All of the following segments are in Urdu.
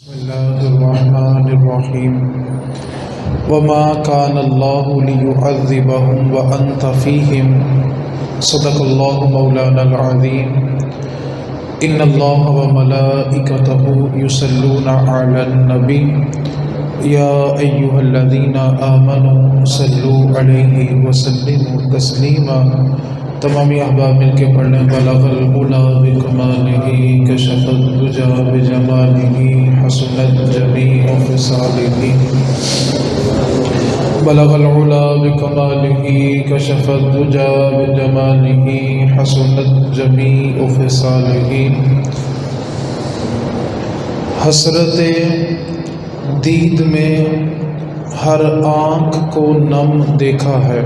بسم الله الرحمن الرحيم وما كان الله ليعذبهم وأنت فيهم صدق الله مولانا العظيم إن الله وملائكته يصلون على النبي يا أيها الذين آمنوا صلوا عليه وسلموا تسليما تمامی احباب مل کے پڑھ لیں بلغ العلا بکمالہ کشف الدجى بجمالہ حسنت جمیع خصالہ بلغ العلا بکمالہ کشف الدجى بجمالہ حسنت جمیع خصالہ حسرت دید میں ہر آنکھ کو نم دیکھا ہے،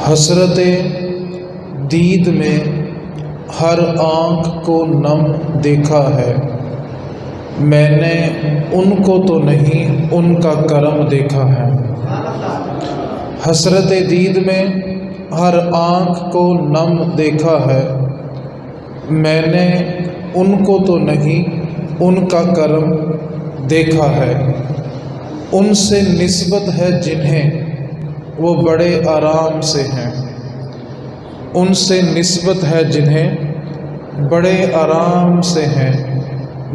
حسرت دید میں ہر آنکھ کو نم دیکھا ہے، میں نے ان کو تو نہیں ان کا کرم دیکھا ہے۔ حسرت دید میں ہر آنکھ کو نم دیکھا ہے، میں نے ان کو تو نہیں ان کا کرم دیکھا ہے۔ ان سے نسبت ہے جنہیں وہ بڑے آرام سے ہیں، ان سے نسبت ہے جنہیں بڑے آرام سے ہیں،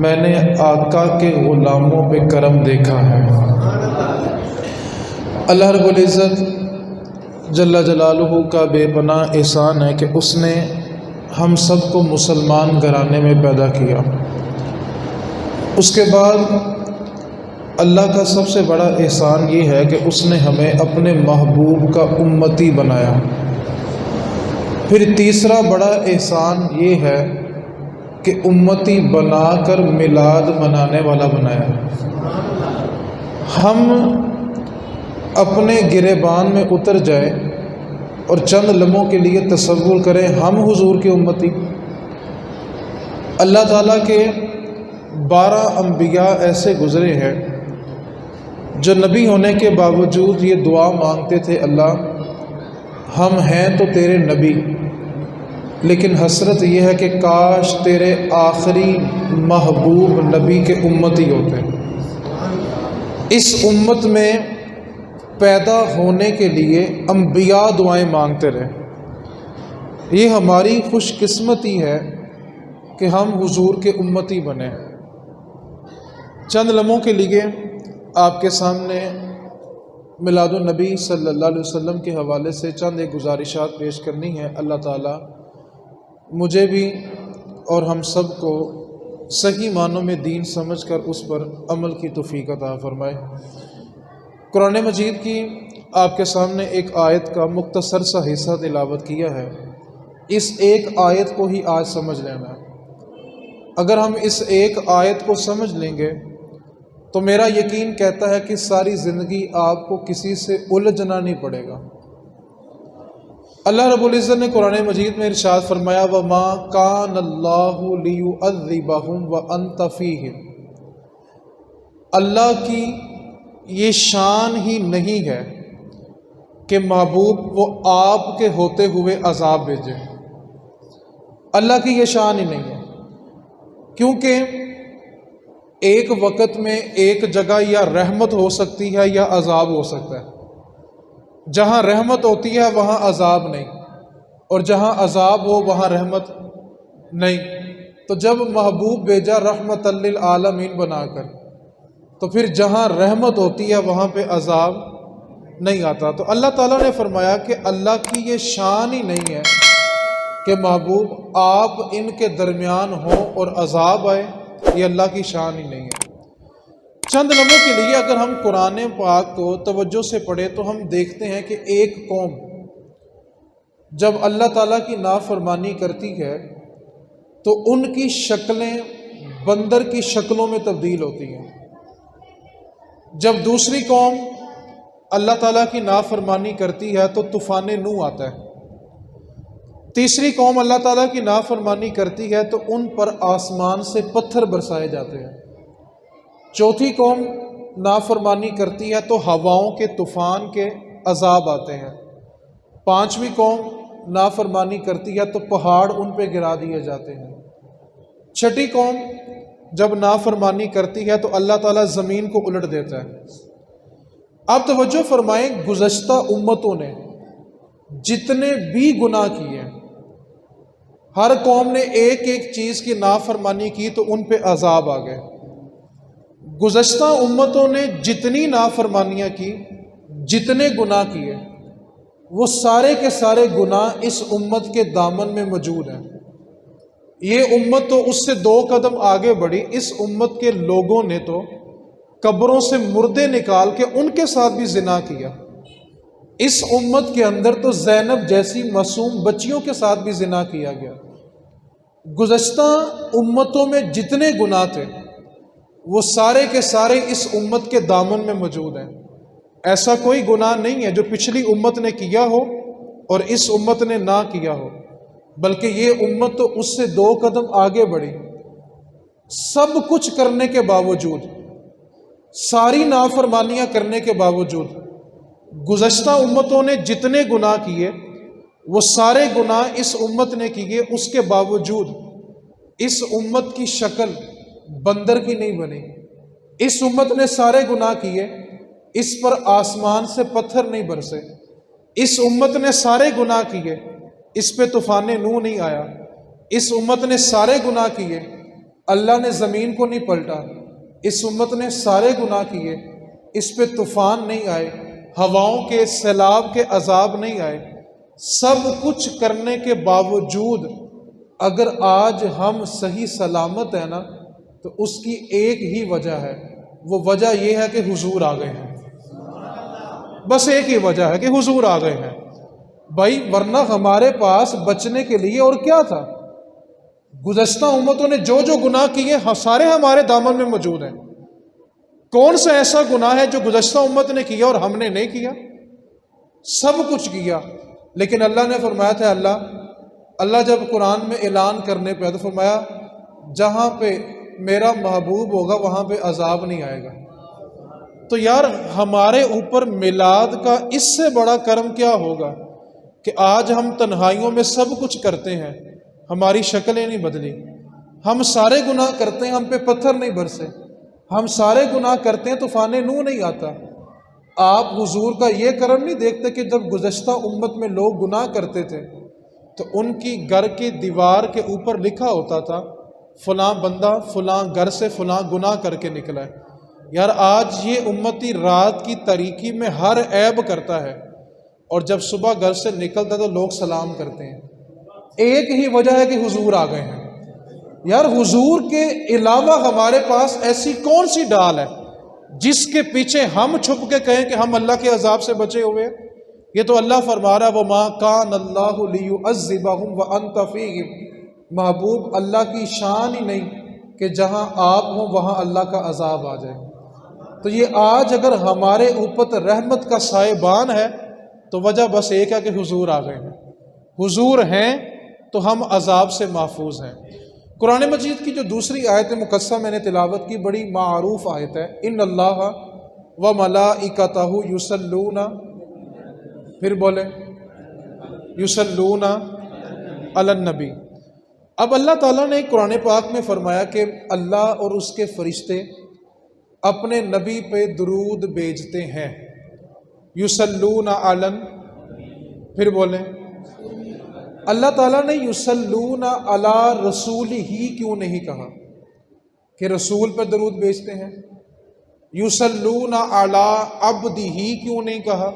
میں نے آقا کے غلاموں پہ کرم دیکھا ہے۔ اللہ رب العزت جل جلالہ کا بے پناہ احسان ہے کہ اس نے ہم سب کو مسلمان گھرانے میں پیدا کیا۔ اس کے بعد اللہ کا سب سے بڑا احسان یہ ہے کہ اس نے ہمیں اپنے محبوب کا امتی بنایا۔ پھر تیسرا بڑا احسان یہ ہے کہ امتی بنا کر میلاد منانے والا بنایا۔ ہم اپنے گریبان میں اتر جائیں اور چند لمحوں کے لیے تصور کریں ہم حضور کے امتی۔ اللہ تعالیٰ کے 12 انبیاء ایسے گزرے ہیں جو نبی ہونے کے باوجود یہ دعا مانگتے تھے، اللہ ہم ہیں تو تیرے نبی، لیکن حسرت یہ ہے کہ کاش تیرے آخری محبوب نبی کے امتی ہوتے۔ اس امت میں پیدا ہونے کے لیے انبیاء دعائیں مانگتے رہے۔ یہ ہماری خوش قسمتی ہے کہ ہم حضور کے امتی بنے۔ چند لمحوں کے لیے آپ کے سامنے میلاد النبی صلی اللہ علیہ وسلم کے حوالے سے چند ایک گزارشات پیش کرنی ہے۔ اللہ تعالیٰ مجھے بھی اور ہم سب کو صحیح معنوں میں دین سمجھ کر اس پر عمل کی توفیق عطا فرمائے۔ قرآن مجید کی آپ کے سامنے ایک آیت کا مختصر سا حصہ تلاوت کیا ہے۔ اس ایک آیت کو ہی آج سمجھ لینا ہے۔ اگر ہم اس ایک آیت کو سمجھ لیں گے تو میرا یقین کہتا ہے کہ ساری زندگی آپ کو کسی سے الجھنا نہیں پڑے گا۔ اللہ رب العزت نے قرآن مجید میں ارشاد فرمایا وَمَا كَانَ اللَّهُ لِيُعَذِّبَهُمْ وَأَنْتَ فِيهِمْ، اللہ کی یہ شان ہی نہیں ہے کہ محبوب وہ آپ کے ہوتے ہوئے عذاب بھیجے۔ اللہ کی یہ شان ہی نہیں ہے، کیونکہ ایک وقت میں ایک جگہ یا رحمت ہو سکتی ہے یا عذاب ہو سکتا ہے۔ جہاں رحمت ہوتی ہے وہاں عذاب نہیں، اور جہاں عذاب ہو وہاں رحمت نہیں۔ تو جب محبوب بھیجا رحمت للعالمین بنا کر، تو پھر جہاں رحمت ہوتی ہے وہاں پہ عذاب نہیں آتا۔ تو اللہ تعالیٰ نے فرمایا کہ اللہ کی یہ شان ہی نہیں ہے کہ محبوب آپ ان کے درمیان ہوں اور عذاب آئے، یہ اللہ کی شان ہی نہیں ہے۔ چند لمحوں کے لیے اگر ہم قرآن پاک کو توجہ سے پڑھیں تو ہم دیکھتے ہیں کہ ایک قوم جب اللہ تعالیٰ کی نافرمانی کرتی ہے تو ان کی شکلیں بندر کی شکلوں میں تبدیل ہوتی ہیں۔ جب دوسری قوم اللہ تعالیٰ کی نافرمانی کرتی ہے تو طوفان نوح آتا ہے۔ تیسری قوم اللہ تعالیٰ کی نافرمانی کرتی ہے تو ان پر آسمان سے پتھر برسائے جاتے ہیں۔ چوتھی قوم نافرمانی کرتی ہے تو ہواؤں کے طوفان کے عذاب آتے ہیں۔ پانچویں قوم نافرمانی کرتی ہے تو پہاڑ ان پہ گرا دیے جاتے ہیں۔ چھٹی قوم جب نافرمانی کرتی ہے تو اللہ تعالیٰ زمین کو الٹ دیتا ہے۔ آپ توجہ فرمائیں، گزشتہ امتوں نے جتنے بھی گناہ کیے، ہر قوم نے ایک ایک چیز کی نافرمانی کی تو ان پہ عذاب آ گئے۔ گزشتہ امتوں نے جتنی نافرمانیاں کی، جتنے گناہ کیے، وہ سارے کے سارے گناہ اس امت کے دامن میں موجود ہیں۔ یہ امت تو اس سے 2 قدم آگے بڑھی، اس امت کے لوگوں نے تو قبروں سے مردے نکال کے ان کے ساتھ بھی زنا کیا۔ اس امت کے اندر تو زینب جیسی معصوم بچیوں کے ساتھ بھی زنا کیا گیا۔ گزشتہ امتوں میں جتنے گناہ تھے وہ سارے کے سارے اس امت کے دامن میں موجود ہیں۔ ایسا کوئی گناہ نہیں ہے جو پچھلی امت نے کیا ہو اور اس امت نے نہ کیا ہو، بلکہ یہ امت تو اس سے 2 قدم آگے بڑھی۔ سب کچھ کرنے کے باوجود، ساری نافرمانیاں کرنے کے باوجود، گزشتہ امتوں نے جتنے گناہ کیے وہ سارے گناہ اس امت نے کیے، اس کے باوجود اس امت کی شکل بندر کی نہیں بنی۔ اس امت نے سارے گناہ کیے، اس پر آسمان سے پتھر نہیں برسے۔ اس امت نے سارے گناہ کیے، اس پہ طوفان نوح نہیں آیا۔ اس امت نے سارے گناہ کیے، اللہ نے زمین کو نہیں پلٹا۔ اس امت نے سارے گناہ کیے، اس پہ طوفان نہیں آئے، ہواؤں کے، سیلاب کے عذاب نہیں آئے۔ سب کچھ کرنے کے باوجود اگر آج ہم صحیح سلامت ہیں نا تو اس کی ایک ہی وجہ ہے، وہ وجہ یہ ہے کہ حضور آ گئے ہیں۔ بس ایک ہی وجہ ہے کہ حضور آ گئے ہیں بھائی، ورنہ ہمارے پاس بچنے کے لیے اور کیا تھا؟ گزشتہ امتوں نے جو جو گناہ کیے سارے ہمارے دامن میں موجود ہیں۔ کون سا ایسا گناہ ہے جو گزشتہ امت نے کیا اور ہم نے نہیں کیا؟ سب کچھ کیا، لیکن اللہ نے فرمایا تھا، اللہ جب قرآن میں اعلان کرنے پہ تو فرمایا جہاں پہ میرا محبوب ہوگا وہاں پہ عذاب نہیں آئے گا۔ تو یار ہمارے اوپر میلاد کا اس سے بڑا کرم کیا ہوگا کہ آج ہم تنہائیوں میں سب کچھ کرتے ہیں، ہماری شکلیں نہیں بدلی۔ ہم سارے گناہ کرتے ہیں، ہم پہ پتھر نہیں برسے۔ ہم سارے گناہ کرتے ہیں، طوفان نوح نہیں آتا۔ آپ حضور کا یہ کرم نہیں دیکھتے کہ جب گزشتہ امت میں لوگ گناہ کرتے تھے تو ان کی گھر کی دیوار کے اوپر لکھا ہوتا تھا فلاں بندہ فلاں گھر سے فلاں گناہ کر کے نکلا ہے۔ یار آج یہ امتی رات کی تاریکی میں ہر عیب کرتا ہے اور جب صبح گھر سے نکلتا تو لوگ سلام کرتے ہیں۔ ایک ہی وجہ ہے کہ حضور آ گئے ہیں۔ یار حضور کے علاوہ ہمارے پاس ایسی کون سی ڈال ہے جس کے پیچھے ہم چھپ کے کہیں کہ ہم اللہ کے عذاب سے بچے ہوئے ہیں؟ یہ تو اللہ فرما رہا ہے وَمَا كَانَ اللَّهُ لِيُعَذِّبَهُمْ وَأَنْتَ فِيهِمْ۔ محبوب اللہ کی شان ہی نہیں کہ جہاں آپ ہوں وہاں اللہ کا عذاب آ جائے۔ تو یہ آج اگر ہمارے اوپر رحمت کا سائبان ہے تو وجہ بس ایک ہے کہ حضور آ گئے ہیں۔ حضور ہیں تو ہم عذاب سے محفوظ ہیں۔ قرآن مجید کی جو دوسری آیت مقدسہ میں نے تلاوت کی، بڑی معروف آیت ہے، ان اللہ و ملائکتہ یصلون، پھر بولے یصلون علی النبی۔ اب اللہ تعالیٰ نے قرآن پاک میں فرمایا کہ اللہ اور اس کے فرشتے اپنے نبی پہ درود بھیجتے ہیں۔ یصلون علی، پھر بولیں اللہ تعالیٰ نے یصلون علی رسول ہی کیوں نہیں کہا کہ رسول پر درود بھیجتے ہیں؟ یصلون علی عبدہ ہی کیوں نہیں کہا؟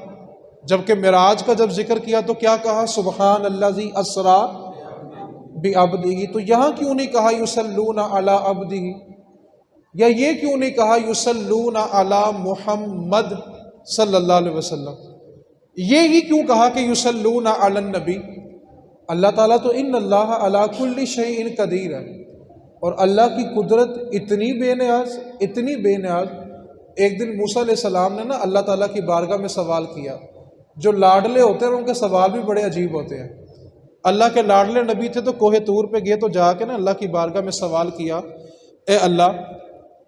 جبکہ معراج کا جب ذکر کیا تو کیا کہا؟ سبحان الذی اسریٰ بعبدہ۔ تو یہاں کیوں نہیں کہا یصلون علی عبدہ؟ یا یہ کیوں نہیں کہا یصلون علی محمد صلی اللہ علیہ وسلم؟ یہ ہی کیوں کہا کہ یصلون علی النبی؟ اللہ تعالیٰ تو ان اللہ علی کل شیء قدیر ہے، اور اللہ کی قدرت اتنی بے نیاز، اتنی بے نیاز۔ ایک دن موسیٰ علیہ السلام نے نا اللہ تعالیٰ کی بارگاہ میں سوال کیا۔ جو لاڈلے ہوتے ہیں ان کے سوال بھی بڑے عجیب ہوتے ہیں۔ اللہ کے لاڈلے نبی تھے تو کوہ طور پہ گئے تو جا کے نا اللہ کی بارگاہ میں سوال کیا، اے اللہ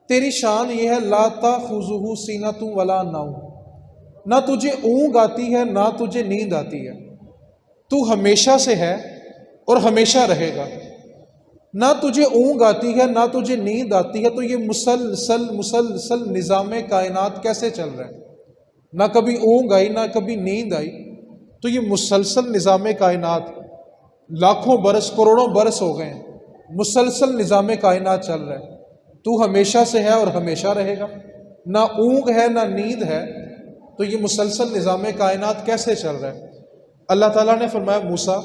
تیری شان یہ ہے لا تأخذہ سینۃ ولا نوم، نہ تجھے اونگ آتی ہے نہ تجھے نیند آتی ہے، تو ہمیشہ سے ہے اور ہمیشہ رہے گا، نہ تجھے اونگ آتی ہے نہ تجھے نیند آتی ہے، تو یہ مسلسل نظام کائنات کیسے چل رہا ہے؟ نہ کبھی اونگ آئی نہ کبھی نیند آئی، تو یہ مسلسل نظام کائنات لاکھوں برس کروڑوں برس ہو گئے ہیں، مسلسل نظام کائنات چل رہا ہے، تو ہمیشہ سے ہے اور ہمیشہ رہے گا، نہ اونگ ہے نہ نیند ہے، تو یہ مسلسل نظام کائنات کیسے چل رہا ہے؟ اللہ تعالیٰ نے فرمایا موسیٰ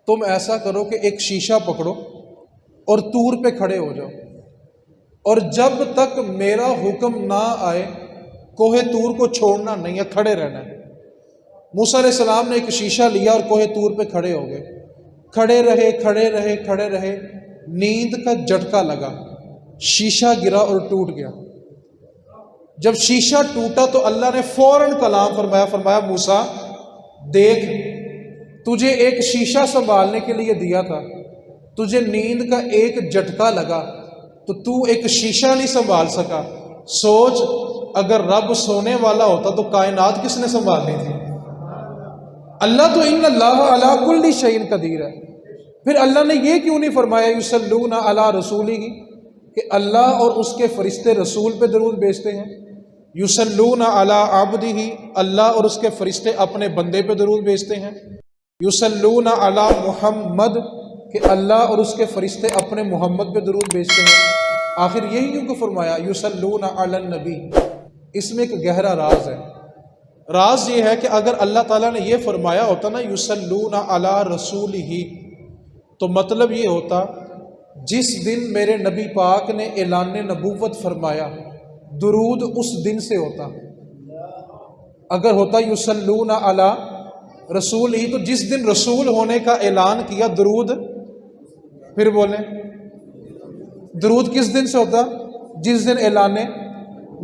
تم ایسا کرو کہ ایک شیشہ پکڑو اور طور پہ کھڑے ہو جاؤ، اور جب تک میرا حکم نہ آئے کوہ طور کو چھوڑنا نہیں ہے، کھڑے رہنا ہے۔ موسیٰ علیہ السلام نے ایک شیشہ لیا اور کوہ طور پہ کھڑے ہو گئے، کھڑے رہے، نیند کا جھٹکا لگا، شیشہ گرا اور ٹوٹ گیا۔ جب شیشہ ٹوٹا تو اللہ نے فوراً کلام فرمایا موسیٰ دیکھ، تجھے ایک شیشہ سنبھالنے کے لیے دیا تھا، تجھے نیند کا ایک جھٹکا لگا تو ایک شیشہ نہیں سنبھال سکا، سوچ اگر رب سونے والا ہوتا تو کائنات کس نے سنبھالنی تھی؟ اللہ تو ان اللہ علی کل شیء قدیر ہے۔ پھر اللہ نے یہ کیوں نہیں فرمایا یصلون علی رسولہ کہ اللہ اور اس کے فرشتے رسول پہ درود بھیجتے ہیں، یصلون علی عبدہ اللہ اور اس کے فرشتے اپنے بندے پہ درود بھیجتے ہیں، یصلون علی محمد کہ اللہ اور اس کے فرشتے اپنے محمد پہ درود بھیجتے ہیں۔ آخر یہی کیوں کو فرمایا یصلون علی النبی؟ اس میں ایک گہرا راز ہے۔ راز یہ ہے کہ اگر اللہ تعالیٰ نے یہ فرمایا ہوتا نا یصلون علی رسولہ، تو مطلب یہ ہوتا جس دن میرے نبی پاک نے اعلان نبوت فرمایا درود اس دن سے ہوتا۔ اگر ہوتا یصلون علی رسول ہی تو جس دن رسول ہونے کا اعلان کیا درود، پھر بولیں درود کس دن سے ہوتا؟ جس دن اعلان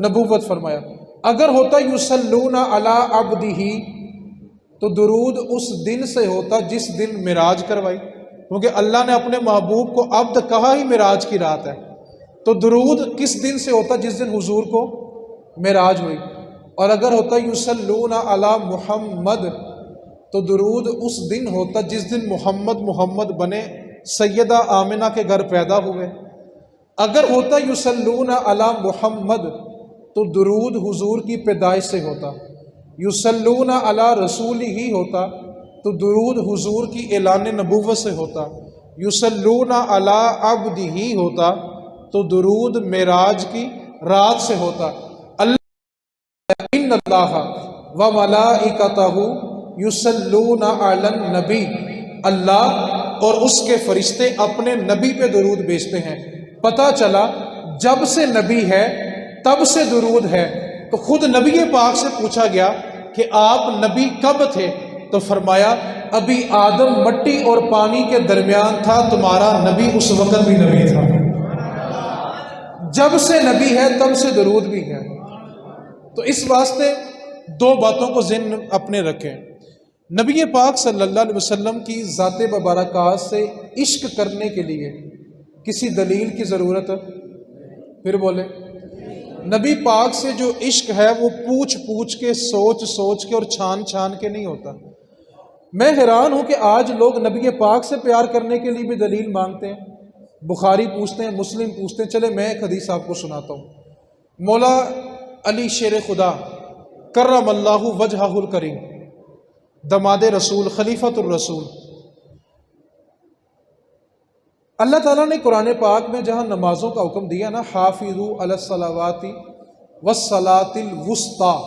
نبوت فرمایا۔ اگر ہوتا یصلون علی عبدہ تو درود اس دن سے ہوتا جس دن معراج کروائی، کیونکہ اللہ نے اپنے محبوب کو عبد کہا ہی معراج کی رات ہے، تو درود کس دن سے ہوتا؟ جس دن حضور کو معراج ہوئی۔ اور اگر ہوتا یصلون علی محمد تو درود اس دن ہوتا جس دن محمد بنے سیدہ آمنہ کے گھر پیدا ہوئے۔ اگر ہوتا یصلون علی محمد تو درود حضور کی پیدائش سے ہوتا، یصلون علی رسول ہی ہوتا تو درود حضور کی اعلان نبوت سے ہوتا، یصلون علی عبد ہی ہوتا تو درود معراج کی رات سے ہوتا۔ اللہ ان اللہ و ملائکتہ یصلون علی النبی، اللہ اور اس کے فرشتے اپنے نبی پہ درود بھیجتے ہیں۔ پتہ چلا جب سے نبی ہے تب سے درود ہے۔ تو خود نبی پاک سے پوچھا گیا کہ آپ نبی کب تھے؟ تو فرمایا ابھی آدم مٹی اور پانی کے درمیان تھا، تمہارا نبی اس وقت بھی نبی تھا۔ جب سے نبی ہے تب سے درود بھی ہے۔ تو اس واسطے دو باتوں کو ذہن اپنے رکھیں۔ نبی پاک صلی اللہ علیہ وسلم کی ذات مبارکات سے عشق کرنے کے لیے کسی دلیل کی ضرورت ہے؟ پھر بولے نبی پاک سے جو عشق ہے وہ پوچھ کے سوچ کے اور چھان کے نہیں ہوتا۔ میں حیران ہوں کہ آج لوگ نبی پاک سے پیار کرنے کے لیے بھی دلیل مانگتے ہیں، بخاری پوچھتے ہیں، مسلم پوچھتے ہیں۔ چلے میں ایک حدیث آپ کو سناتا ہوں۔ مولا علی شیر خدا کرم اللہ وجہہ الکریم، دماد رسول، خلیفۃ الرسول، اللہ تعالیٰ نے قرآن پاک میں جہاں نمازوں کا حکم دیا نا، حافظوا علی الصلوات والصلاۃ الوسطیٰ،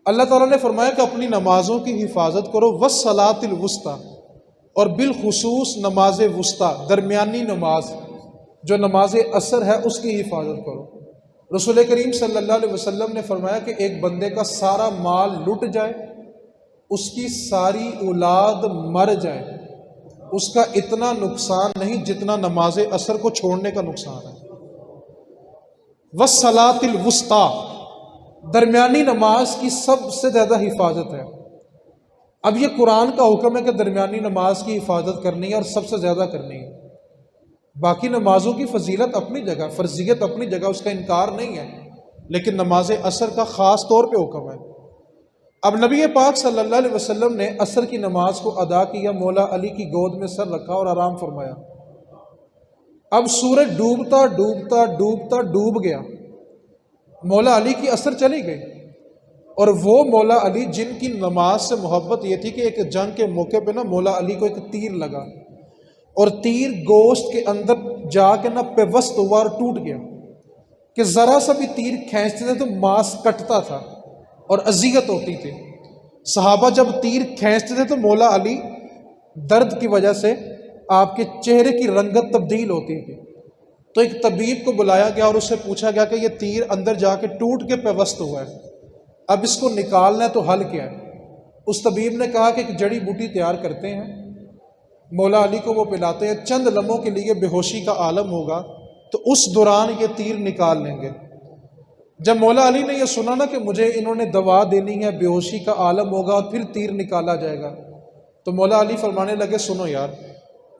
اللہ تعالیٰ نے فرمایا کہ اپنی نمازوں کی حفاظت کرو، والصلاۃ الوسطیٰ، اور بالخصوص نماز وسطیٰ، درمیانی نماز جو نماز عصر ہے اس کی حفاظت کرو۔ رسول کریم صلی اللہ علیہ وسلم نے فرمایا کہ ایک بندے کا سارا مال لٹ جائے، اس کی ساری اولاد مر جائے، اس کا اتنا نقصان نہیں جتنا نماز عصر کو چھوڑنے کا نقصان ہے۔ والصلاۃ الوسطیٰ، درمیانی نماز کی سب سے زیادہ حفاظت ہے۔ اب یہ قرآن کا حکم ہے کہ درمیانی نماز کی حفاظت کرنی ہے اور سب سے زیادہ کرنی ہے۔ باقی نمازوں کی فضیلت اپنی جگہ، فرضیت اپنی جگہ، اس کا انکار نہیں ہے، لیکن نماز عصر کا خاص طور پہ حکم ہے۔ اب نبی پاک صلی اللہ علیہ وسلم نے عصر کی نماز کو ادا کیا، مولا علی کی گود میں سر رکھا اور آرام فرمایا۔ اب سورج ڈوبتا ڈوبتا ڈوبتا ڈوب گیا، مولا علی کی اثر چلی گئی، اور وہ مولا علی جن کی نماز سے محبت یہ تھی کہ ایک جنگ کے موقع پہ نا مولا علی کو ایک تیر لگا، اور تیر گوشت کے اندر جا کے نا پیوست ہوا اور ٹوٹ گیا، کہ ذرا سا بھی تیر کھینچتے تھے تو ماس کٹتا تھا اور اذیت ہوتی تھی۔ صحابہ جب تیر کھینچتے تھے تو مولا علی درد کی وجہ سے آپ کے چہرے کی رنگت تبدیل ہوتی تھی، تو ایک طبیب کو بلایا گیا اور اس سے پوچھا گیا کہ یہ تیر اندر جا کے ٹوٹ کے پیوست ہوا ہے، اب اس کو نکالنا ہے تو حل کیا ہے؟ اس طبیب نے کہا کہ ایک جڑی بوٹی تیار کرتے ہیں، مولا علی کو وہ پلاتے ہیں، چند لمحوں کے لیے بے ہوشی کا عالم ہوگا تو اس دوران یہ تیر نکال لیں گے۔ جب مولا علی نے یہ سنا نا کہ مجھے انہوں نے دوا دینی ہے، بے ہوشی کا عالم ہوگا اور پھر تیر نکالا جائے گا، تو مولا علی فرمانے لگے سنو یار،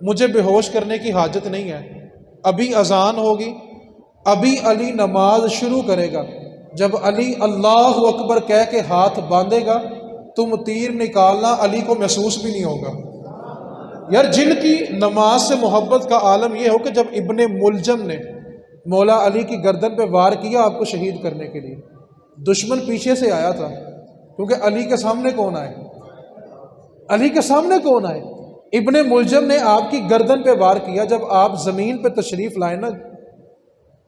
مجھے بے ہوش کرنے کی حاجت نہیں ہے، ابھی اذان ہوگی، ابھی علی نماز شروع کرے گا، جب علی اللہ اکبر کہہ کے ہاتھ باندھے گا تم تیر نکالنا، علی کو محسوس بھی نہیں ہوگا۔ یار جن کی نماز سے محبت کا عالم یہ ہو کہ جب ابن ملجم نے مولا علی کی گردن پہ وار کیا آپ کو شہید کرنے کے لیے، دشمن پیچھے سے آیا تھا، کیونکہ علی کے سامنے کون آئے؟ علی کے سامنے کون آئے؟ ابن ملجم نے آپ کی گردن پہ وار کیا۔ جب آپ زمین پہ تشریف لائے نا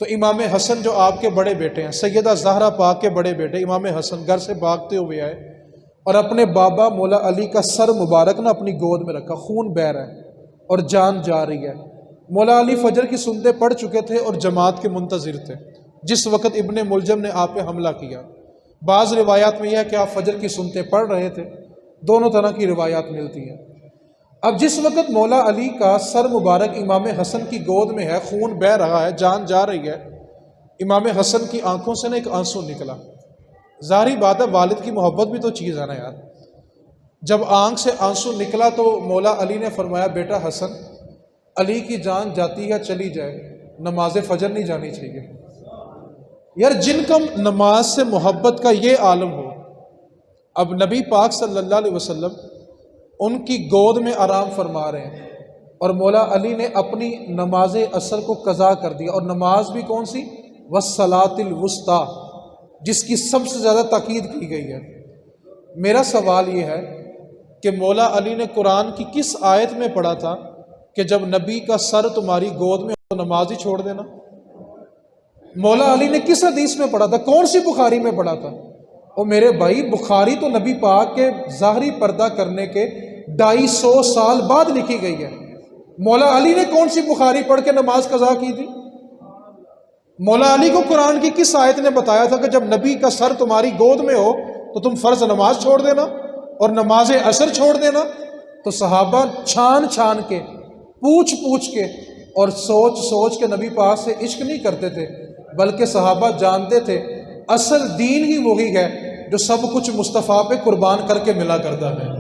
تو امام حسن جو آپ کے بڑے بیٹے ہیں، سیدہ زہرا پاک کے بڑے بیٹے امام حسن گھر سے بھاگتے ہوئے آئے اور اپنے بابا مولا علی کا سر مبارک نہ اپنی گود میں رکھا، خون بہہ رہا ہے اور جان جا رہی ہے۔ مولا علی فجر کی سنتیں پڑھ چکے تھے اور جماعت کے منتظر تھے جس وقت ابن ملجم نے آپ پہ حملہ کیا۔ بعض روایات میں یہ ہے کہ آپ فجر کی سنتیں پڑھ رہے تھے، دونوں طرح کی روایات ملتی ہیں۔ اب جس وقت مولا علی کا سر مبارک امام حسن کی گود میں ہے، خون بہہ رہا ہے، جان جا رہی ہے، امام حسن کی آنکھوں سے نا ایک آنسو نکلا۔ ظاہری بات ہے والد کی محبت بھی تو چیز ہے نا یار۔ جب آنکھ سے آنسو نکلا تو مولا علی نے فرمایا بیٹا حسن، علی کی جان جاتی ہے چلی جائے، نماز فجر نہیں جانی چاہیے۔ یار جن کا نماز سے محبت کا یہ عالم ہو، اب نبی پاک صلی اللہ علیہ وسلم ان کی گود میں آرام فرما رہے ہیں اور مولا علی نے اپنی نماز عصر کو قضا کر دیا، اور نماز بھی کون سی؟ والصلاۃ الوسطیٰ، جس کی سب سے زیادہ تاکید کی گئی ہے۔ میرا سوال یہ ہے کہ مولا علی نے قرآن کی کس آیت میں پڑھا تھا کہ جب نبی کا سر تمہاری گود میں ہو تو نماز ہی چھوڑ دینا؟ مولا علی نے کس حدیث میں پڑھا تھا؟ کون سی بخاری میں پڑھا تھا؟ اور میرے بھائی بخاری تو نبی پاک کے ظاہری پردہ کرنے کے 250 سال بعد لکھی گئی ہے۔ مولا علی نے کون سی بخاری پڑھ کے نماز قضا کی تھی؟ مولا علی کو قرآن کی کس آیت نے بتایا تھا کہ جب نبی کا سر تمہاری گود میں ہو تو تم فرض نماز چھوڑ دینا اور نماز عصر چھوڑ دینا؟ تو صحابہ چھان چھان کے، پوچھ پوچھ کے اور سوچ سوچ کے نبی پاک سے عشق نہیں کرتے تھے، بلکہ صحابہ جانتے تھے اصل دین ہی وہی ہے جو سب کچھ مصطفیٰ پہ قربان کر کے ملا کرتا ہے۔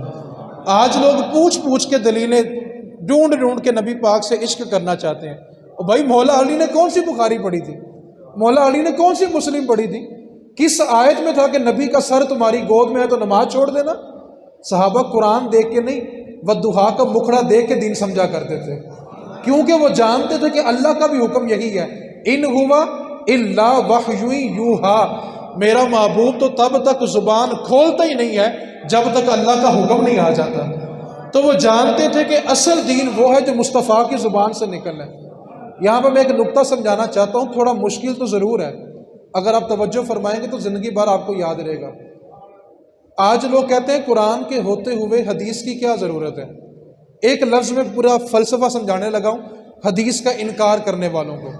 آج لوگ پوچھ پوچھ کے دلیلیں ڈھونڈ ڈھونڈ کے نبی پاک سے عشق کرنا چاہتے ہیں۔ اور بھائی مولا علی نے کون سی بخاری پڑھی تھی؟ مولا علی نے کون سی مسلم پڑھی تھی؟ کس آیت میں تھا کہ نبی کا سر تمہاری گود میں ہے تو نماز چھوڑ دینا؟ صحابہ قرآن دیکھ کے نہیں، والضحیٰ کا مکھڑا دیکھ کے دین سمجھا کرتے تھے، کیونکہ وہ جانتے تھے کہ اللہ کا بھی حکم یہی ہے، ان ہوا الا وحی یوحا، میرا محبوب تو تب تک زبان کھولتا ہی نہیں ہے جب تک اللہ کا حکم نہیں آ جاتا۔ تو وہ جانتے تھے کہ اصل دین وہ ہے جو مصطفیٰ کی زبان سے نکلنا ہے۔ یہاں پہ میں ایک نقطہ سمجھانا چاہتا ہوں، تھوڑا مشکل تو ضرور ہے، اگر آپ توجہ فرمائیں گے تو زندگی بھر آپ کو یاد رہے گا۔ آج لوگ کہتے ہیں قرآن کے ہوتے ہوئے حدیث کی کیا ضرورت ہے؟ ایک لفظ میں پورا فلسفہ سمجھانے لگا ہوں حدیث کا انکار کرنے والوں کو۔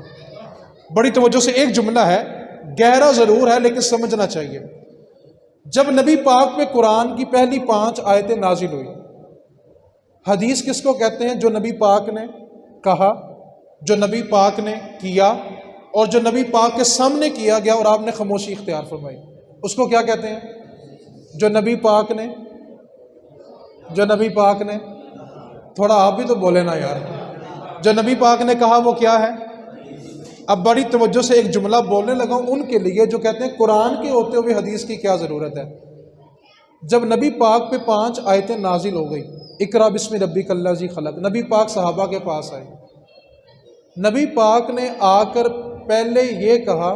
بڑی توجہ سے، ایک جملہ ہے، گہرا ضرور ہے لیکن سمجھنا چاہیے۔ جب نبی پاک پہ قرآن کی پہلی 5 آیتیں نازل ہوئی، حدیث کس کو کہتے ہیں؟ جو نبی پاک نے کہا، جو نبی پاک نے کیا اور جو نبی پاک کے سامنے کیا گیا اور آپ نے خاموشی اختیار فرمائی، اس کو کیا کہتے ہیں؟ جو نبی پاک نے، جو نبی پاک نے، تھوڑا آپ بھی تو بولے نا یار، جو نبی پاک نے کہا وہ کیا ہے؟ اب بڑی توجہ سے ایک جملہ بولنے لگا ہوں ان کے لیے جو کہتے ہیں قرآن کے ہوتے ہوئے حدیث کی کیا ضرورت ہے۔ جب نبی پاک پہ 5 آیتیں نازل ہو گئی، اقرا بسم ربک الذی خلق، نبی پاک صحابہ کے پاس آئے نبی پاک نے آ کر پہلے یہ کہا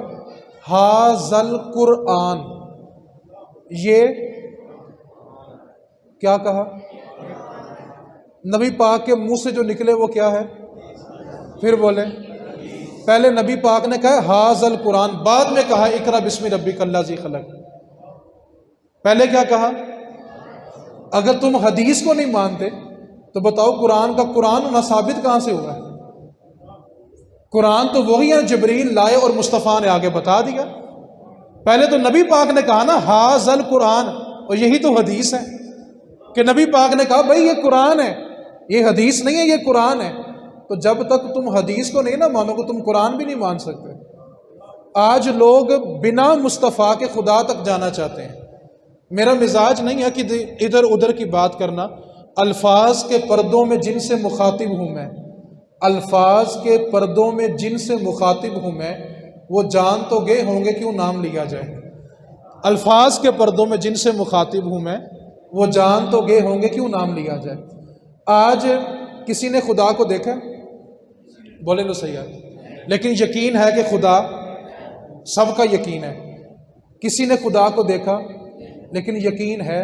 ہاذل قرآن، یہ کیا کہا؟ نبی پاک کے منہ سے جو نکلے وہ کیا ہے؟ پھر بولے، پہلے نبی پاک نے کہا ہاذل قرآن، بعد میں کہا اقرا بسم ربک الذی خلق۔ پہلے کیا کہا؟ اگر تم حدیث کو نہیں مانتے تو بتاؤ قرآن کا قرآن ہونا ثابت کہاں سے ہوا ہے؟ قرآن تو وہی ہے جبریل لائے اور مصطفیٰ نے آگے بتا دیا۔ پہلے تو نبی پاک نے کہا نا ہاذل قرآن، اور یہی تو حدیث ہے کہ نبی پاک نے کہا بھائی یہ قرآن ہے، یہ حدیث نہیں ہے، یہ قرآن ہے۔ تو جب تک تم حدیث کو نہیں نا مانو گے تم قرآن بھی نہیں مان سکتے۔ آج لوگ بنا مصطفیٰ کے خدا تک جانا چاہتے ہیں۔ میرا مزاج نہیں ہے کہ ادھر ادھر کی بات کرنا، الفاظ کے پردوں میں جن سے مخاطب ہوں میں، الفاظ کے پردوں میں جن سے مخاطب ہوں میں، وہ جان تو گئے ہوں گے کیوں نام لیا جائے۔ الفاظ کے پردوں میں جن سے مخاطب ہوں میں، وہ جان تو گئے ہوں گے کیوں نام لیا جائے۔ آج کسی نے خدا کو دیکھا؟ بولے لو صحیح ہے، لیکن یقین ہے کہ خدا سب کا یقین ہے۔ کسی نے خدا کو دیکھا، لیکن یقین ہے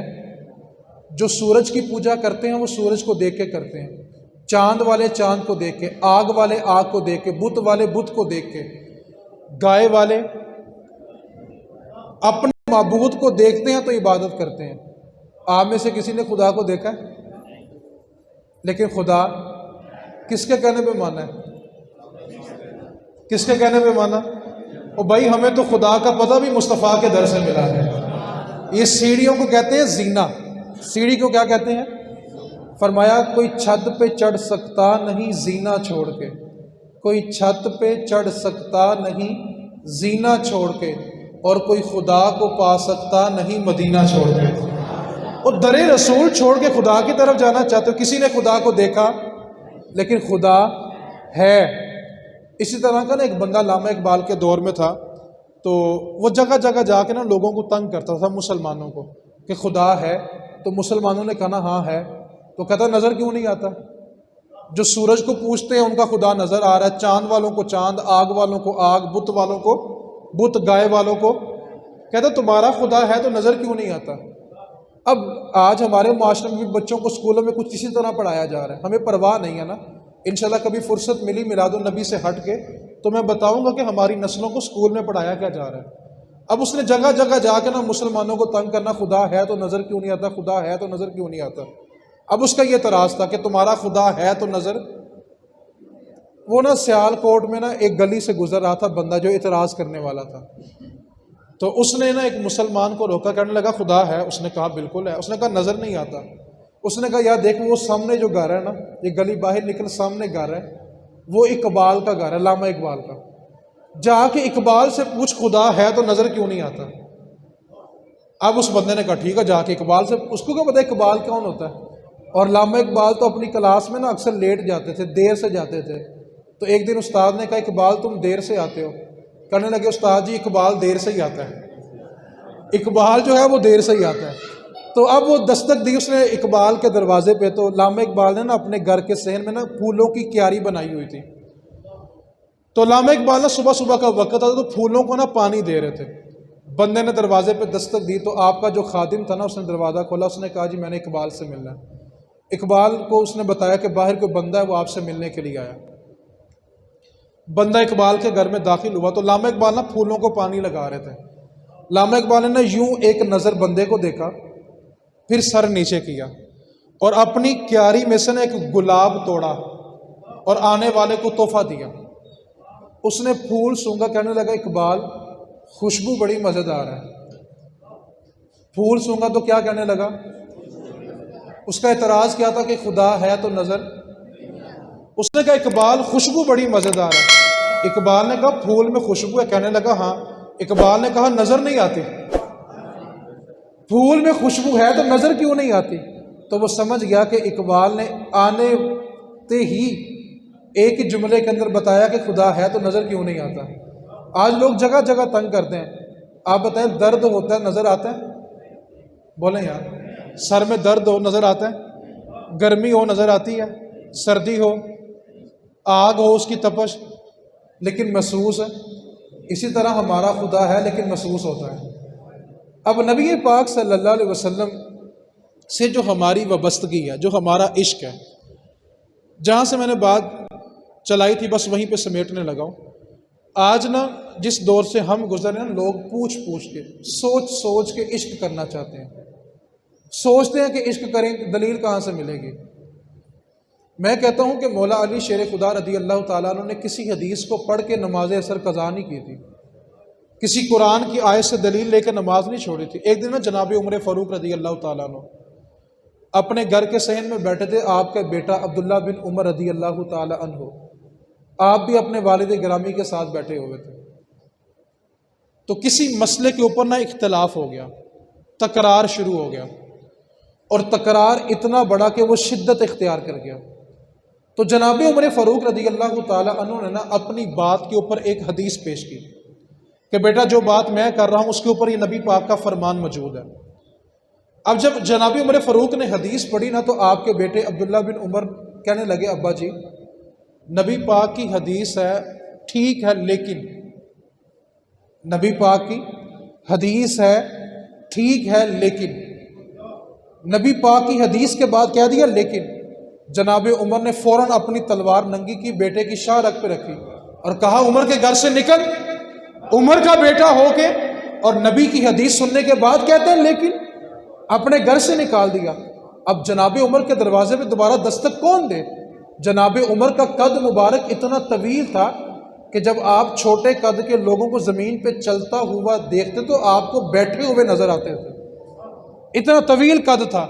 جو سورج کی پوجا کرتے ہیں وہ سورج کو دیکھ کے کرتے ہیں، چاند والے چاند کو دیکھ کے، آگ والے آگ کو دیکھ کے، بت والے بت کو دیکھ کے، گائے والے اپنے معبود کو دیکھتے ہیں تو عبادت کرتے ہیں۔ آپ میں سے کسی نے خدا کو دیکھا ہے؟ لیکن خدا کس کے کہنے پہ مانا ہے؟ کس کے کہنے پہ مانا؟ اور بھائی ہمیں تو خدا کا پتہ بھی مصطفیٰ کے در سے ملا ہے۔ یہ سیڑھیوں کو کہتے ہیں زینہ۔ سیڑھی کو کیا کہتے ہیں؟ فرمایا کوئی چھت پہ چڑھ سکتا نہیں زینہ چھوڑ کے، کوئی چھت پہ چڑھ سکتا نہیں زینہ چھوڑ کے، اور کوئی خدا کو پا سکتا نہیں مدینہ چھوڑ کے۔ اور در رسول چھوڑ کے خدا کی طرف جانا چاہتے ہو؟ کسی نے خدا کو دیکھا لیکن خدا ہے۔ اسی طرح کا نا ایک بندہ علامہ اقبال کے دور میں تھا، تو وہ جگہ جگہ جا کے نا لوگوں کو تنگ کرتا تھا، مسلمانوں کو، کہ خدا ہے۔ تو مسلمانوں نے کہا ہاں ہے، تو کہتا نظر کیوں نہیں آتا؟ جو سورج کو پوجتے ہیں ان کا خدا نظر آ رہا ہے، چاند والوں کو چاند، آگ والوں کو آگ، بت والوں کو بت، گائے والوں کو، کہتا تمہارا خدا ہے تو نظر کیوں نہیں آتا؟ اب آج ہمارے معاشرے میں بھی بچوں کو اسکولوں میں کچھ اسی طرح پڑھایا جا رہا ہے، ہمیں پرواہ نہیں ہے نا۔ انشاءاللہ کبھی فرصت ملی میلاد النبی سے ہٹ کے تو میں بتاؤں گا کہ ہماری نسلوں کو اسکول میں پڑھایا کیا جا رہا ہے۔ اب اس نے جگہ جگہ جا کے نا مسلمانوں کو تنگ کرنا، خدا ہے تو نظر کیوں نہیں آتا، خدا ہے تو نظر کیوں نہیں آتا۔ اب اس کا یہ اعتراض تھا کہ تمہارا خدا ہے تو نظر۔ وہ نا سیال کوٹ میں نا ایک گلی سے گزر رہا تھا بندہ جو اعتراض کرنے والا تھا، تو اس نے نا ایک مسلمان کو روکا، کہنے لگا خدا ہے؟ اس نے کہا بالکل ہے۔ اس نے کہا نظر نہیں آتا۔ اس نے کہا یار دیکھ وہ سامنے جو گھر ہے نا، یہ گلی باہر نکل سامنے گھر ہے، وہ اقبال کا گھر ہے، علامہ اقبال کا، جا کے اقبال سے پوچھ خدا ہے تو نظر کیوں نہیں آتا۔ اب اس بندے نے کہا ٹھیک ہے، جا کے اقبال سے، اس کو کیا پتا اقبال کون ہوتا ہے۔ اور علامہ اقبال تو اپنی کلاس میں نا اکثر لیٹ جاتے تھے، دیر سے جاتے تھے۔ تو ایک دن استاد نے کہا اقبال تم دیر سے آتے ہو؟ کہنے لگے استاد جی اقبال دیر سے ہی آتا ہے، اقبال جو ہے وہ دیر سے ہی آتا ہے۔ تو اب وہ دستک دی اس نے اقبال کے دروازے پہ، تو علامہ اقبال نے نا اپنے گھر کے صحن میں نا پھولوں کی کیاری بنائی ہوئی تھی، تو علامہ اقبال نا صبح صبح کا وقت تھا تو پھولوں کو نا پانی دے رہے تھے۔ بندے نے دروازے پہ دستک دی تو آپ کا جو خادم تھا نا اس نے دروازہ کھولا، اس نے کہا جی میں نے اقبال سے ملنا ہے۔ اقبال کو اس نے بتایا کہ باہر کوئی بندہ ہے وہ آپ سے ملنے کے لیے آیا۔ بندہ اقبال کے گھر میں داخل ہوا تو علامہ اقبال نا پھولوں کو پانی لگا رہے تھے۔ علامہ اقبال نے نا یوں ایک نظر بندے کو دیکھا، پھر سر نیچے کیا اور اپنی کیاری میں سے نا ایک گلاب توڑا اور آنے والے کو تحفہ دیا۔ اس نے پھول سونگا، کہنے لگا اقبال خوشبو بڑی مزیدار ہے۔ پھول سونگا تو کیا کہنے لگا؟ اس کا اعتراض کیا تھا کہ خدا ہے تو نظر۔ اس نے کہا اقبال خوشبو بڑی مزیدار ہے۔ اقبال نے کہا پھول میں خوشبو ہے؟ کہنے لگا ہاں۔ اقبال نے کہا نظر نہیں آتی؟ پھول میں خوشبو ہے تو نظر کیوں نہیں آتی؟ تو وہ سمجھ گیا کہ اقبال نے آنے تے ہی ایک ہی جملے کے اندر بتایا کہ خدا ہے تو نظر کیوں نہیں آتا۔ آج لوگ جگہ جگہ تنگ کرتے ہیں۔ آپ بتائیں درد ہوتا ہے نظر آتا ہے؟ بولیں یار، سر میں درد ہو نظر آتا ہے؟ گرمی ہو نظر آتی ہے؟ سردی ہو؟ آگ ہو اس کی تپش لیکن محسوس ہے، اسی طرح ہمارا خدا ہے لیکن محسوس ہوتا ہے۔ اب نبی پاک صلی اللہ علیہ وسلم سے جو ہماری وابستگی ہے، جو ہمارا عشق ہے، جہاں سے میں نے بات چلائی تھی بس وہیں پہ سمیٹنے لگا ہوں۔ آج نا جس دور سے ہم گزر رہے ہیں، لوگ پوچھ پوچھ کے، سوچ سوچ کے عشق کرنا چاہتے ہیں، سوچتے ہیں کہ عشق کریں، دلیل کہاں سے ملے گی؟ میں کہتا ہوں کہ مولا علی شیر خدا رضی اللہ تعالیٰ عنہ نے کسی حدیث کو پڑھ کے نماز عصر قضا نہیں کی تھی، کسی قرآن کی آیت سے دلیل لے کے نماز نہیں چھوڑی تھی۔ ایک دن نا جناب عمر فاروق رضی اللہ تعالیٰ عنہ اپنے گھر کے صحن میں بیٹھے تھے، آپ کا بیٹا عبداللہ بن عمر رضی اللہ تعالیٰ عنہ، آپ بھی اپنے والد گرامی کے ساتھ بیٹھے ہوئے تھے۔ تو کسی مسئلے کے اوپر نہ اختلاف ہو گیا، تکرار شروع ہو گیا، اور تکرار اتنا بڑا کہ وہ شدت اختیار کر گیا۔ تو جناب عمر فاروق رضی اللہ تعالیٰ عنہ نے نا اپنی بات کے اوپر ایک حدیث پیش کی کہ بیٹا جو بات میں کر رہا ہوں اس کے اوپر یہ نبی پاک کا فرمان موجود ہے۔ اب جب جناب عمر فاروق نے حدیث پڑھی نا تو آپ کے بیٹے عبداللہ بن عمر کہنے لگے، ابا جی نبی پاک کی حدیث ہے، ٹھیک ہے، لیکن نبی پاک کی حدیث ہے، ٹھیک ہے، لیکن نبی پاک کی حدیث کے بعد کہہ دیا لیکن۔ جناب عمر نے فوراً اپنی تلوار ننگی کی، بیٹے کی شاہ رگ پہ رکھی اور کہا عمر کے گھر سے نکل۔ عمر کا بیٹا ہو کے اور نبی کی حدیث سننے کے بعد کہتے ہیں لیکن، اپنے گھر سے نکال دیا۔ اب جناب عمر کے دروازے پہ دوبارہ دستک کون دے؟ جناب عمر کا قد مبارک اتنا طویل تھا کہ جب آپ چھوٹے قد کے لوگوں کو زمین پہ چلتا ہوا دیکھتے تو آپ کو بیٹھے ہوئے نظر آتے تھے، اتنا طویل قد تھا۔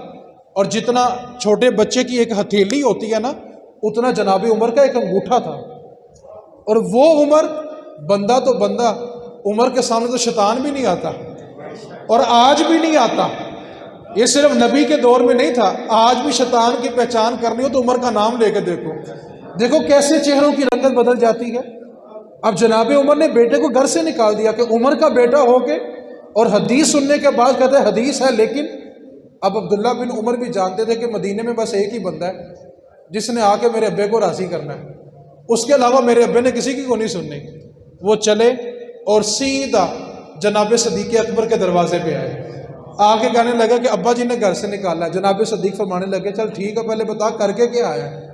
اور جتنا چھوٹے بچے کی ایک ہتھیلی ہوتی ہے نا، اتنا جناب عمر کا ایک انگوٹھا تھا۔ اور وہ عمر، بندہ تو بندہ، عمر کے سامنے تو شیطان بھی نہیں آتا، اور آج بھی نہیں آتا۔ یہ صرف نبی کے دور میں نہیں تھا، آج بھی شیطان کی پہچان کرنی ہو تو عمر کا نام لے کے دیکھو کیسے چہروں کی رنگت بدل جاتی ہے۔ اب جناب عمر نے بیٹے کو گھر سے نکال دیا کہ عمر کا بیٹا ہو کے اور حدیث سننے کے بعد کہتے ہیں حدیث ہے لیکن۔ اب عبداللہ بن عمر بھی جانتے تھے کہ مدینے میں بس ایک ہی بندہ ہے جس نے آ کے میرے ابے کو راضی کرنا ہے، اس کے علاوہ میرے ابے نے کسی کی کو نہیں سننی۔ وہ چلے اور سیدھا جناب صدیق اکبر کے دروازے پہ آئے، آگے کہنے لگا کہ ابا جی نے گھر سے نکالا ہے۔ جناب صدیق فرمانے لگے چل ٹھیک ہے، پہلے بتا کر کے کیا آیا ہے،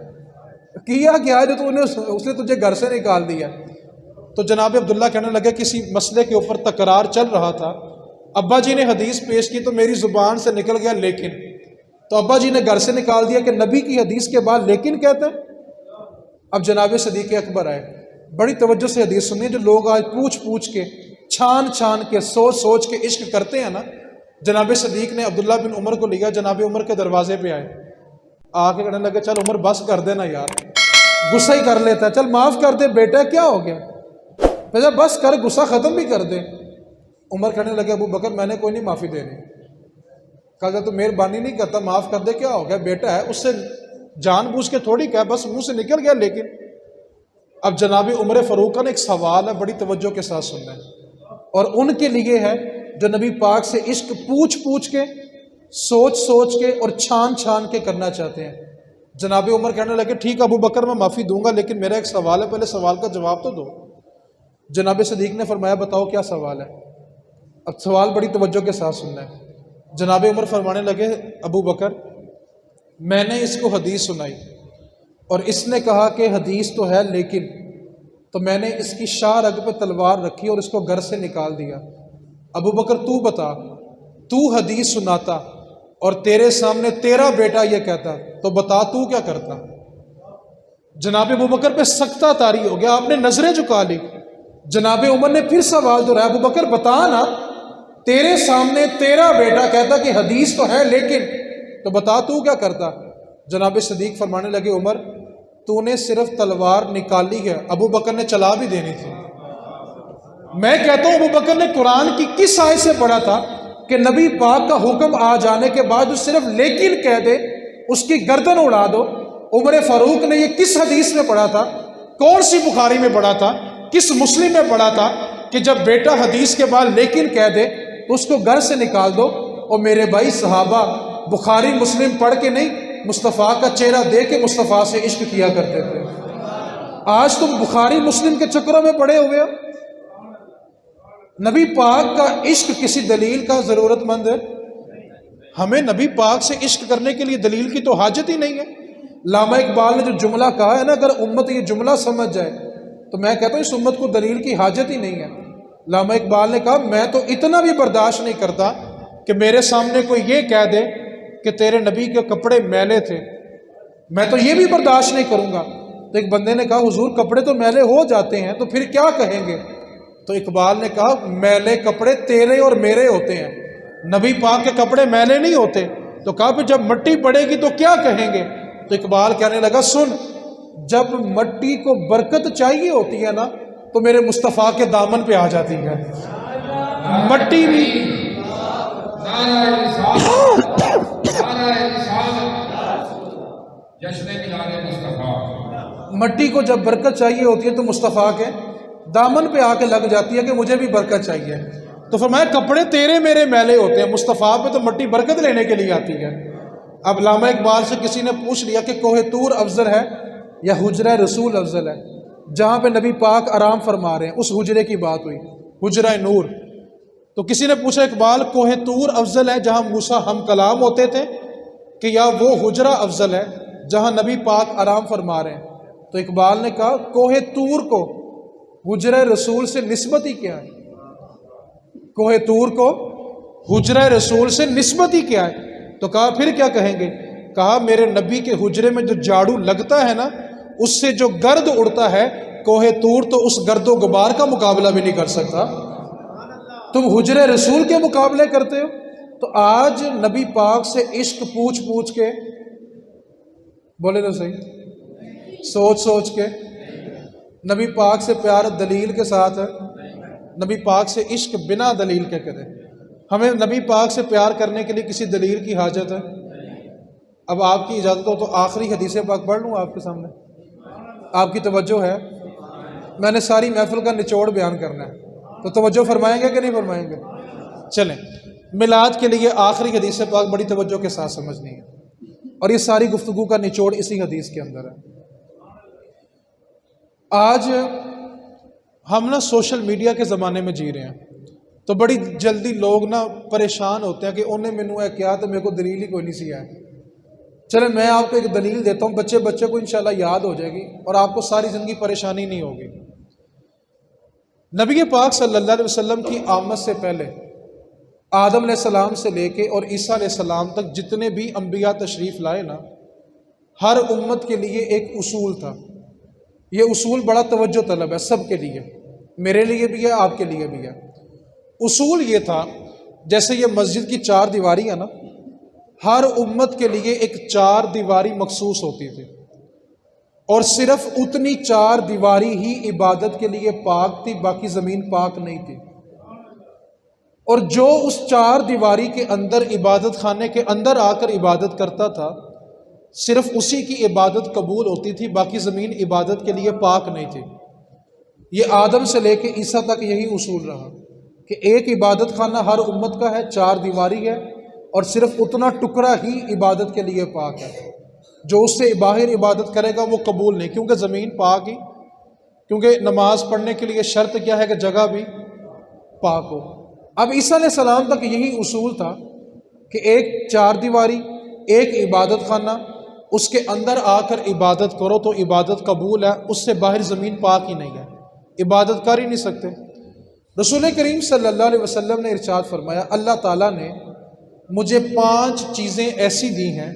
کیا کیا ہے جو اس نے تجھے گھر سے نکال دیا۔ تو جناب عبداللہ کہنے لگے کسی مسئلے کے اوپر تکرار چل رہا تھا، ابا جی نے حدیث پیش کی تو میری زبان سے نکل گیا لیکن، تو ابا جی نے گھر سے نکال دیا کہ نبی کی حدیث کے بعد لیکن کہتے ہیں۔ اب جناب صدیق اکبر آئے، بڑی توجہ سے حدیث سنی۔ جو لوگ آج پوچھ پوچھ کے، چھان چھان کے، سوچ سوچ کے عشق کرتے ہیں نا، جناب صدیق نے عبداللہ بن عمر کو لیا، جناب عمر کے دروازے پہ آئے، آ کے کہنے لگے چل عمر بس کر دینا یار، غصہ ہی کر لیتا ہے، چل معاف کر دے بیٹا، کیا ہو گیا، بھیا بس کر، غصہ ختم بھی کر دے۔ عمر کہنے لگے ابو بکر میں نے کوئی نہیں معافی دینی۔ کہا تو مہربانی نہیں کرتا، معاف کر دے، کیا ہو گیا، بیٹا ہے، اس سے جان بوجھ کے تھوڑی کہا، بس منہ سے نکل گیا لیکن۔ اب جناب عمر فاروق کا ایک سوال ہے، بڑی توجہ کے ساتھ سننا ہے، اور ان کے لیے ہے جو نبی پاک سے عشق پوچھ پوچھ کے، سوچ سوچ کے اور چھان چھان کے کرنا چاہتے ہیں۔ جناب عمر کہنے لگے ٹھیک ابو بکر میں معافی دوں گا، لیکن میرا ایک سوال ہے، پہلے سوال کا جواب تو دو۔ جناب صدیق نے فرمایا بتاؤ کیا سوال ہے۔ اب سوال بڑی توجہ کے ساتھ سننا ہے۔ جناب عمر فرمانے لگے ابو بکر میں نے اس کو حدیث سنائی اور اس نے کہا کہ حدیث تو ہے لیکن، تو میں نے اس کی شاہ رگ پہ تلوار رکھی اور اس کو گھر سے نکال دیا۔ ابو بکر تو بتا، تو حدیث سناتا اور تیرے سامنے تیرا بیٹا یہ کہتا تو بتا تو کیا کرتا؟ جناب ابو بکر پہ سختہ طاری ہو گیا، آپ نے نظریں جھکا لی۔ جناب عمر نے پھر سوال دہرایا ابو بکر بتا نا، تیرے سامنے تیرا بیٹا کہتا کہ حدیث تو ہے لیکن، تو بتا تو کیا کرتا؟ جناب صدیق فرمانے لگے عمر تو نے صرف تلوار نکالی ہے، ابو بکر نے چلا بھی دینی تھی۔ میں کہتا ہوں ابو بکر نے قرآن کی کس آیت سے پڑھا تھا کہ نبی پاک کا حکم آ جانے کے بعد جو صرف لیکن کہہ دے اس کی گردن اڑا دو؟ عمر فاروق نے یہ کس حدیث میں پڑھا تھا؟ کون سی بخاری میں پڑھا تھا؟ کس مسلم میں پڑھا تھا کہ جب بیٹا حدیث کے بعد لیکن کہہ دے تو اس کو گھر سے نکال دو؟ اور میرے بھائی صحابہ بخاری مسلم پڑھ کے نہیں، مصطفیٰ کا چہرہ دیکھ کے مصطفیٰ سے عشق کیا کرتے تھے۔ آج تم بخاری مسلم کے چکروں میں پڑے ہوئے ہو. نبی پاک کا عشق کسی دلیل کا ضرورت مند ہے؟ ہمیں نبی پاک سے عشق کرنے کے لیے دلیل کی تو حاجت ہی نہیں ہے. علامہ اقبال نے جو جملہ کہا ہے نا، اگر امت یہ جملہ سمجھ جائے تو میں کہتا ہوں اس امت کو دلیل کی حاجت ہی نہیں ہے. علامہ اقبال نے کہا میں تو اتنا بھی برداشت نہیں کرتا کہ میرے سامنے کوئی یہ کہہ دے کہ تیرے نبی کے کپڑے میلے تھے، میں تو یہ بھی برداشت نہیں کروں گا. تو ایک بندے نے کہا حضور کپڑے تو میلے ہو جاتے ہیں تو پھر کیا کہیں گے؟ تو اقبال نے کہا میلے کپڑے تیرے اور میرے ہوتے ہیں، نبی پاک کے کپڑے میلے نہیں ہوتے. تو کہا پھر جب مٹی پڑے گی تو کیا کہیں گے؟ تو اقبال کہنے لگا سن، جب مٹی کو برکت چاہیے ہوتی ہے نا تو میرے مصطفیٰ کے دامن پہ آ جاتی ہے. مٹی بھی مٹی کو جب برکت چاہیے ہوتی ہے تو مصطفیٰ کے دامن پہ آ کے لگ جاتی ہے کہ مجھے بھی برکت چاہیے. تو فرمایا کپڑے تیرے میرے میلے ہوتے ہیں، مصطفیٰ پہ تو مٹی برکت لینے کے لیے آتی ہے. اب علامہ اقبال سے کسی نے پوچھ لیا کہ کوہ طور افضل ہے یا حجرہ رسول افضل ہے؟ جہاں پہ نبی پاک آرام فرما رہے ہیں اس حجرے کی بات ہوئی، حجرہ نور. تو کسی نے پوچھا اقبال کوہ طور افضل ہے جہاں موسیٰ ہم کلام ہوتے تھے کہ یا وہ حجرہ افضل ہے جہاں نبی پاک آرام فرما رہے ہیں؟ تو اقبال نے کہا کوہ طور کو حجرہ رسول سے نسبت ہی کیا ہے؟ کوہ طور کو حجرہ رسول سے نسبت ہی کیا ہے؟ تو کہا پھر کیا کہیں گے؟ کہا میرے نبی کے حجرے میں جو جھاڑو لگتا ہے نا اس سے جو گرد اڑتا ہے کوہ طور تو اس گرد و غبار کا مقابلہ بھی نہیں کر سکتا. تم حجرہ رسول کے مقابلے کرتے ہو. تو آج نبی پاک سے عشق پوچھ پوچھ کے، بولے تو صحیح، سوچ سوچ کے، نبی پاک سے پیار دلیل کے ساتھ ہے، نبی پاک سے عشق بنا دلیل کے کرے. ہمیں نبی پاک سے پیار کرنے کے لیے کسی دلیل کی حاجت ہے؟ اب آپ کی اجازت ہو تو آخری حدیث پاک پڑھ لوں آپ کے سامنے، آپ کی توجہ ہے؟ میں نے ساری محفل کا نچوڑ بیان کرنا ہے تو توجہ فرمائیں گے کہ نہیں فرمائیں گے؟ چلیں، میلاد کے لیے آخری حدیث پاک بڑی توجہ کے ساتھ سمجھنی ہے اور یہ ساری گفتگو کا نچوڑ اسی حدیث کے اندر ہے. آج ہم نا سوشل میڈیا کے زمانے میں جی رہے ہیں تو بڑی جلدی لوگ نا پریشان ہوتے ہیں کہ انہیں مینو ہے کیا تو میرے کو دلیل ہی کوئی نہیں سی ہے. چلیں میں آپ کو ایک دلیل دیتا ہوں، بچے کو انشاءاللہ یاد ہو جائے گی اور آپ کو ساری زندگی پریشانی نہیں ہوگی. نبی پاک صلی اللہ علیہ وسلم کی آمد سے پہلے آدم علیہ السلام سے لے کے اور عیسیٰ علیہ السلام تک جتنے بھی انبیاء تشریف لائے نا، ہر امت کے لیے ایک اصول تھا. یہ اصول بڑا توجہ طلب ہے سب کے لیے، میرے لیے بھی ہے، آپ کے لیے بھی ہے. اصول یہ تھا جیسے یہ مسجد کی 4 دیواری ہے نا، ہر امت کے لیے ایک 4 دیواری مخصوص ہوتی تھی اور صرف اتنی 4 دیواری ہی عبادت کے لیے پاک تھی، باقی زمین پاک نہیں تھی. اور جو اس 4 دیواری کے اندر عبادت خانے کے اندر آ کر عبادت کرتا تھا صرف اسی کی عبادت قبول ہوتی تھی، باقی زمین عبادت کے لیے پاک نہیں تھی. یہ آدم سے لے کے عیسیٰ تک یہی اصول رہا کہ ایک عبادت خانہ ہر امت کا ہے، 4 دیواری ہے اور صرف اتنا ٹکڑا ہی عبادت کے لیے پاک ہے. جو اس سے باہر عبادت کرے گا وہ قبول نہیں، کیونکہ زمین پاک ہی، کیونکہ نماز پڑھنے کے لیے شرط کیا ہے کہ جگہ بھی پاک ہو. اب عیسیٰ علیہ السلام تک یہی اصول تھا کہ ایک 4 دیواری، ایک عبادت خانہ، اس کے اندر آ کر عبادت کرو تو عبادت قبول ہے، اس سے باہر زمین پاک ہی نہیں ہے، عبادت کر ہی نہیں سکتے. رسول کریم صلی اللہ علیہ وسلم نے ارشاد فرمایا اللہ تعالیٰ نے مجھے 5 چیزیں ایسی دی ہیں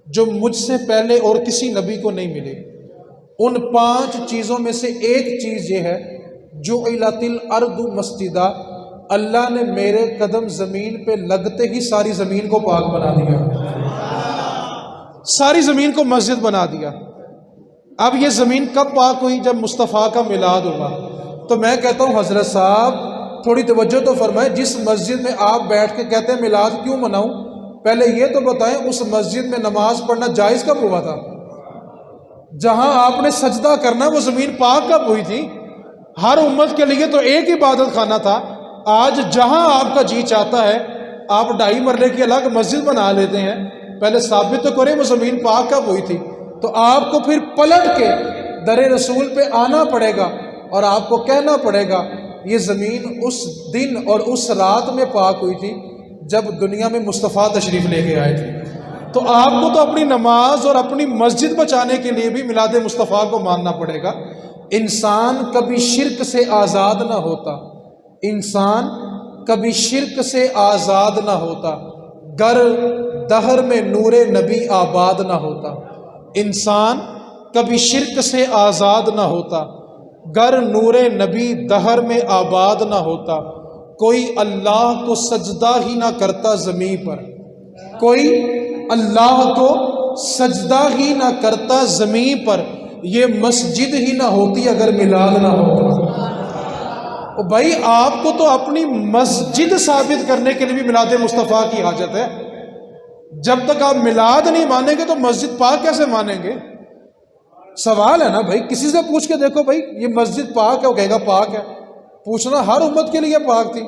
جو مجھ سے پہلے اور کسی نبی کو نہیں ملی. ان 5 چیزوں میں سے ایک چیز یہ ہے جعلت الارض مسجدا، اللہ نے میرے قدم زمین پہ لگتے ہی ساری زمین کو پاک بنا دیا، ساری زمین کو مسجد بنا دیا. اب یہ زمین کب پاک ہوئی؟ جب مصطفیٰ کا میلاد ہوا. تو میں کہتا ہوں حضرت صاحب تھوڑی توجہ تو فرمائیں، جس مسجد میں آپ بیٹھ کے کہتے ہیں میلاد کیوں مناؤں، پہلے یہ تو بتائیں اس مسجد میں نماز پڑھنا جائز کب ہوا تھا؟ جہاں آپ نے سجدہ کرنا وہ زمین پاک کب ہوئی تھی؟ ہر امت کے لیے تو ایک عبادت خانہ تھا. آج جہاں آپ کا جی چاہتا ہے آپ 2.5 مرلے کی الگ مسجد بنا لیتے ہیں. پہلے ثابت تو کریں وہ زمین پاک کب ہوئی تھی. تو آپ کو پھر پلٹ کے در رسول پہ آنا پڑے گا اور آپ کو کہنا پڑے گا یہ زمین اس دن اور اس رات میں پاک ہوئی تھی جب دنیا میں مصطفیٰ تشریف لے کے آئے تھے۔ تو آپ کو تو اپنی نماز اور اپنی مسجد بچانے کے لیے بھی میلاد مصطفیٰ کو ماننا پڑے گا۔ انسان کبھی شرک سے آزاد نہ ہوتا، انسان کبھی شرک سے آزاد نہ ہوتا گر دہر میں نور نبی آباد نہ ہوتا۔ انسان کبھی شرک سے آزاد نہ ہوتا گر نور نبی دہر میں آباد نہ ہوتا۔ کوئی اللہ کو سجدہ ہی نہ کرتا زمین پر، کوئی اللہ کو سجدہ ہی نہ کرتا زمین پر، یہ مسجد ہی نہ ہوتی اگر میلاد نہ ہوتا۔ بھائی آپ کو تو اپنی مسجد ثابت کرنے کے لیے بھی میلاد مصطفیٰ کی حاجت ہے۔ جب تک آپ میلاد نہیں مانیں گے تو مسجد پاک کیسے مانیں گے؟ سوال ہے نا بھائی، کسی سے پوچھ کے دیکھو بھائی یہ مسجد پاک ہے، وہ کہے گا پاک ہے۔ پوچھنا ہر امت کے لیے پاک تھی،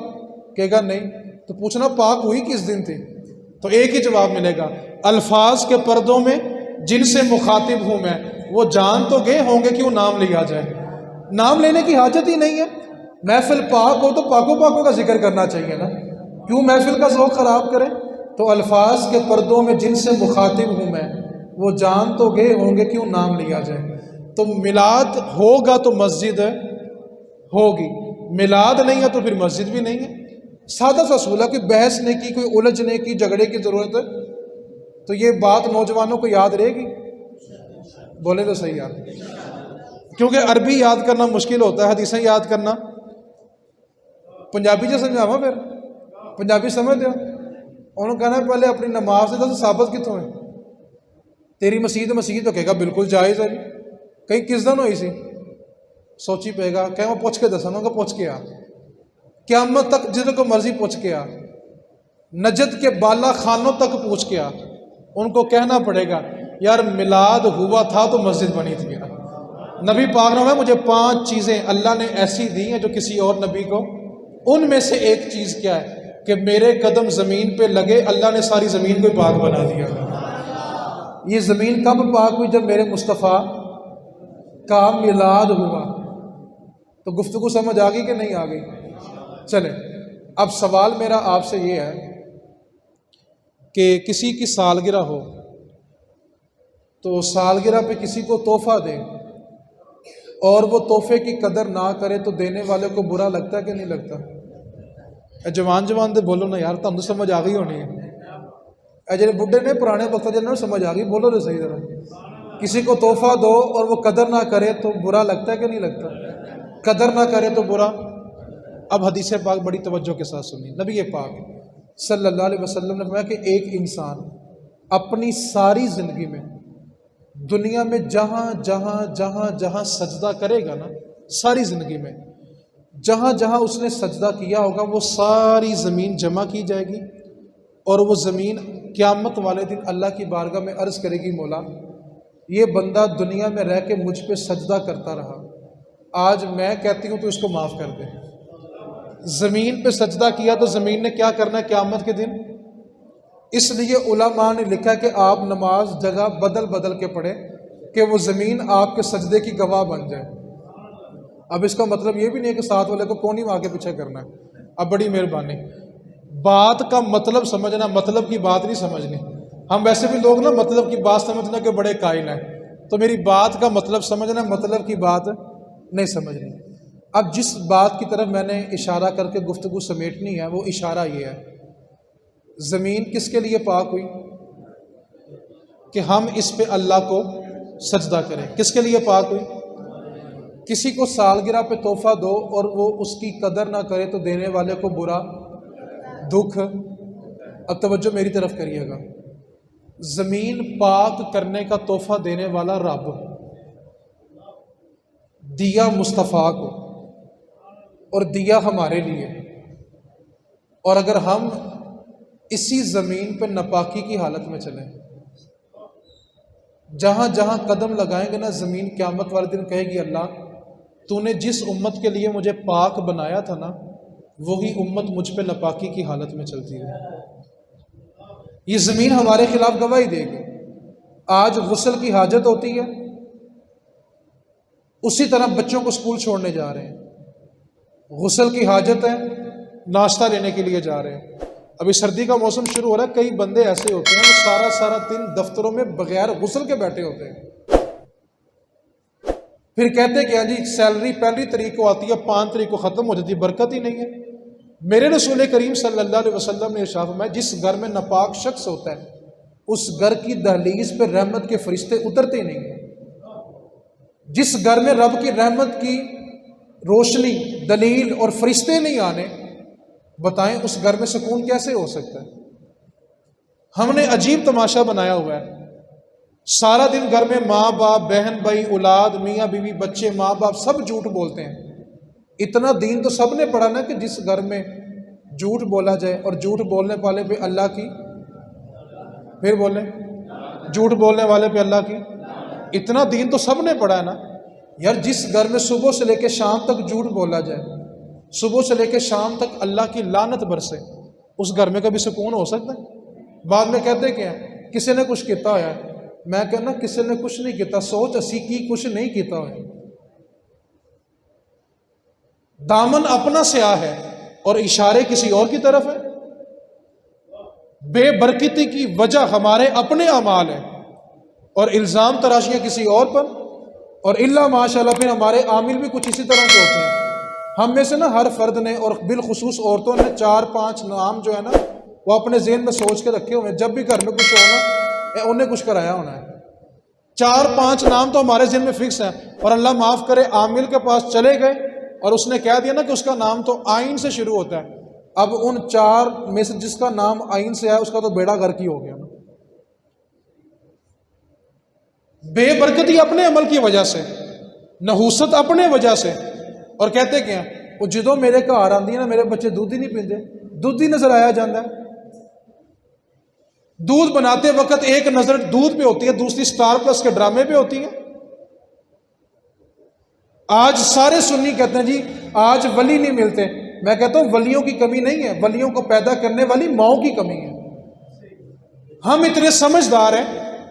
کہے گا نہیں۔ تو پوچھنا پاک ہوئی کس دن تھی؟ تو ایک ہی جواب ملے گا، الفاظ کے پردوں میں جن سے مخاطب ہوں میں وہ جان تو گئے ہوں گے کیوں نام لیا جائے۔ نام لینے کی حاجت ہی نہیں ہے۔ محفل پاک ہو تو پاکوں پاکوں کا ذکر کرنا چاہیے نا، کیوں محفل کا ذوق خراب کریں؟ تو الفاظ کے پردوں میں جن سے مخاطب ہوں میں وہ جان تو گئے ہوں گے کیوں نام لیا جائے۔ تو میلاد ہوگا تو مسجد ہوگی، میلاد نہیں ہے تو پھر مسجد بھی نہیں ہے۔ سادہ سا اصول ہے، کوئی بحث نہیں کی، کوئی الجھنے کی، جھگڑے کی ضرورت ہے؟ تو یہ بات نوجوانوں کو یاد رہے گی؟ بولے تو صحیح یاد، کیونکہ عربی یاد کرنا مشکل ہوتا ہے، حدیثیں یاد کرنا۔ پنجابی جو سمجھاوا پھر پنجابی سمجھ دو، انہوں نے کہنا ہے پہلے اپنی نماز سے تو ثابت کتوں ہے؟ تیری مسیح تو کہے گا بالکل جائز ہے جی، کہیں کس دن ہوئی سی؟ سوچی پے گا کہ وہ پوچھ کے دسنا کہ پوچھ کے آ، قیامت تک جدھر کو مرضی پوچھ کے آ، نجد کے بالا خانوں تک پوچھ کے آ، ان کو کہنا پڑے گا یار میلاد ہوا تھا تو مسجد بنی تھی یار۔ نبی پاک نے مجھے 5 چیزیں اللہ نے ایسی دی ہیں جو کسی اور نبی کو، ان میں سے ایک چیز کیا ہے کہ میرے قدم زمین پہ لگے اللہ نے ساری زمین کو پاک بنا دیا۔ یہ زمین کب پاک ہوئی؟ جب میرے مصطفیٰ کا میلاد ہوا۔ تو گفتگو سمجھ آ گئی کہ نہیں آ گئی؟ چلیں اب سوال میرا آپ سے یہ ہے کہ کسی کی سالگرہ ہو تو سالگرہ پہ کسی کو تحفہ دے اور وہ تحفے کی قدر نہ کرے تو دینے والے کو برا لگتا ہے کہ نہیں لگتا؟ جوان دے بولو نا یار، تم تو سمجھ آ گئی ہونی ہے۔ اے جڑے بڈھے نے پرانے وقت جنہوں سمجھ آ گئی، بولو تو صحیح ذرا۔ کسی کو تحفہ دو اور وہ قدر نہ کرے تو برا لگتا ہے کہ نہیں لگتا؟ قدر نہ کرے تو برا۔ اب حدیث پاک بڑی توجہ کے ساتھ سنی، نبی پاک صلی اللہ علیہ وسلم نے فرمایا کہ ایک انسان اپنی ساری زندگی میں دنیا میں جہاں جہاں جہاں جہاں سجدہ کرے گا نا، ساری زندگی میں جہاں جہاں اس نے سجدہ کیا ہوگا وہ ساری زمین جمع کی جائے گی اور وہ زمین قیامت والے دن اللہ کی بارگاہ میں عرض کرے گی مولا یہ بندہ دنیا میں رہ کے مجھ پہ سجدہ کرتا رہا، آج میں کہتی ہوں تو اس کو معاف کر دے۔ زمین پہ سجدہ کیا تو زمین نے کیا کرنا ہے قیامت کے دن؟ اس لیے علماء نے لکھا کہ آپ نماز جگہ بدل بدل کے پڑھیں کہ وہ زمین آپ کے سجدے کی گواہ بن جائے۔ اب اس کا مطلب یہ بھی نہیں ہے کہ ساتھ والے کو کون ہی آگے پیچھے کرنا ہے۔ اب بڑی مہربانی، بات کا مطلب سمجھنا، مطلب کی بات نہیں سمجھنی۔ ہم ویسے بھی لوگ نا مطلب کی بات سمجھنا کہ بڑے قائل ہیں، تو میری بات کا مطلب سمجھنا، مطلب کی بات نہیں سمجھنی۔ اب جس بات کی طرف میں نے اشارہ کر کے گفتگو سمیٹنی ہے وہ اشارہ یہ ہے، زمین کس کے لیے پاک ہوئی؟ کہ ہم اس پہ اللہ کو سجدہ کریں۔ کس کے لیے پاک ہوئی؟ کسی کو سالگرہ پہ تحفہ دو اور وہ اس کی قدر نہ کرے تو دینے والے کو برا، دکھ۔ اب توجہ میری طرف کریے گا، زمین پاک کرنے کا تحفہ دینے والا رب دیا مصطفیٰ کو اور دیا ہمارے لیے، اور اگر ہم اسی زمین پہ ناپاکی کی حالت میں چلیں، جہاں جہاں قدم لگائیں گے نا زمین قیامت والے دن کہے گی اللہ تو نے جس امت کے لیے مجھے پاک بنایا تھا نا وہی امت مجھ پہ ناپاکی کی حالت میں چلتی ہے۔ یہ زمین ہمارے خلاف گواہی دے گی۔ آج غسل کی حاجت ہوتی ہے، اسی طرح بچوں کو اسکول چھوڑنے جا رہے ہیں، غسل کی حاجت ہے، ناشتہ لینے کے لیے جا رہے ہیں۔ ابھی سردی کا موسم شروع ہو رہا ہے، کئی بندے ایسے ہوتے ہیں وہ سارا دن دفتروں میں بغیر غسل کے بیٹھے ہوتے ہیں، پھر کہتے کہ ہاں جی سیلری پہلی تاریخ کو آتی ہے 5 تاریخ کو ختم ہو جاتی ہے، برکت ہی نہیں ہے۔ میرے رسول کریم صلی اللہ علیہ وسلم نے ارشاد فرمایا جس گھر میں ناپاک شخص ہوتا ہے اس گھر کی دہلیز پہ رحمت کے فرشتے اترتے ہی نہیں ہیں۔ جس گھر میں رب کی رحمت کی روشنی، دلیل اور فرشتے نہیں آنے، بتائیں اس گھر میں سکون کیسے ہو سکتا ہے؟ ہم نے عجیب تماشا بنایا ہوا ہے، سارا دن گھر میں ماں باپ، بہن بھائی، اولاد، میاں بیوی، بچے، ماں باپ سب جھوٹ بولتے ہیں۔ اتنا دین تو سب نے پڑھا نا کہ جس گھر میں جھوٹ بولا جائے اور جھوٹ بولنے والے پہ اللہ کی، پھر بولیں جھوٹ بولنے والے پہ اللہ کی، اتنا دین تو سب نے پڑھا ہے نا یار۔ جس گھر میں صبح سے لے کے شام تک جھوٹ بولا جائے، صبح سے لے کے شام تک اللہ کی لعنت برسے، اس گھر میں کبھی سکون ہو سکتا ہے؟ بعد میں کہتے کیا ہیں کسی نے کچھ کیتا ہوا ہے، میں کہنا کسی نے کچھ نہیں کیتا، سوچ اسی کی کچھ نہیں کیتا ہوا۔ دامن اپنا سیاہ ہے اور اشارے کسی اور کی طرف ہے۔ بے برکتی کی وجہ ہمارے اپنے اعمال ہیں اور الزام تراشیاں کسی اور پر، اور اللہ ماشاءاللہ پھر ہمارے عامل بھی کچھ اسی طرح کے ہوتے ہیں۔ ہم میں سے نا ہر فرد نے اور بالخصوص عورتوں نے 4-5 نام جو ہے نا وہ اپنے ذہن میں سوچ کے رکھے ہوئے ہیں، جب بھی گھر میں کچھ ہونا انہیں کچھ کرایا ہونا ہے۔ 4-5 نام تو ہمارے ذہن میں فکس ہیں، اور اللہ معاف کرے عامل کے پاس چلے گئے اور اس نے کہہ دیا نا کہ اس کا نام تو آئین سے شروع ہوتا ہے، اب ان 4 میں سے جس کا نام آئین سے ہے اس کا تو بیڑا غرق ہی ہو گیا نا۔ بے برکتی اپنے عمل کی وجہ سے، نحوست اپنے وجہ سے، اور کہتے کیا وہ جدوں میرے گھر آندی نا میرے بچے دودھ ہی نہیں پیندے، دودھ ہی نظر آیا جاتا ہے۔ دودھ بناتے وقت ایک نظر دودھ پہ ہوتی ہے، دوسری سٹار پلس کے ڈرامے پہ ہوتی ہے۔ آج سارے سنی کہتے ہیں جی آج ولی نہیں ملتے، میں کہتا ہوں ولیوں کی کمی نہیں ہے، ولیوں کو پیدا کرنے والی ماؤں کی کمی ہے۔ ہم اتنے سمجھدار ہیں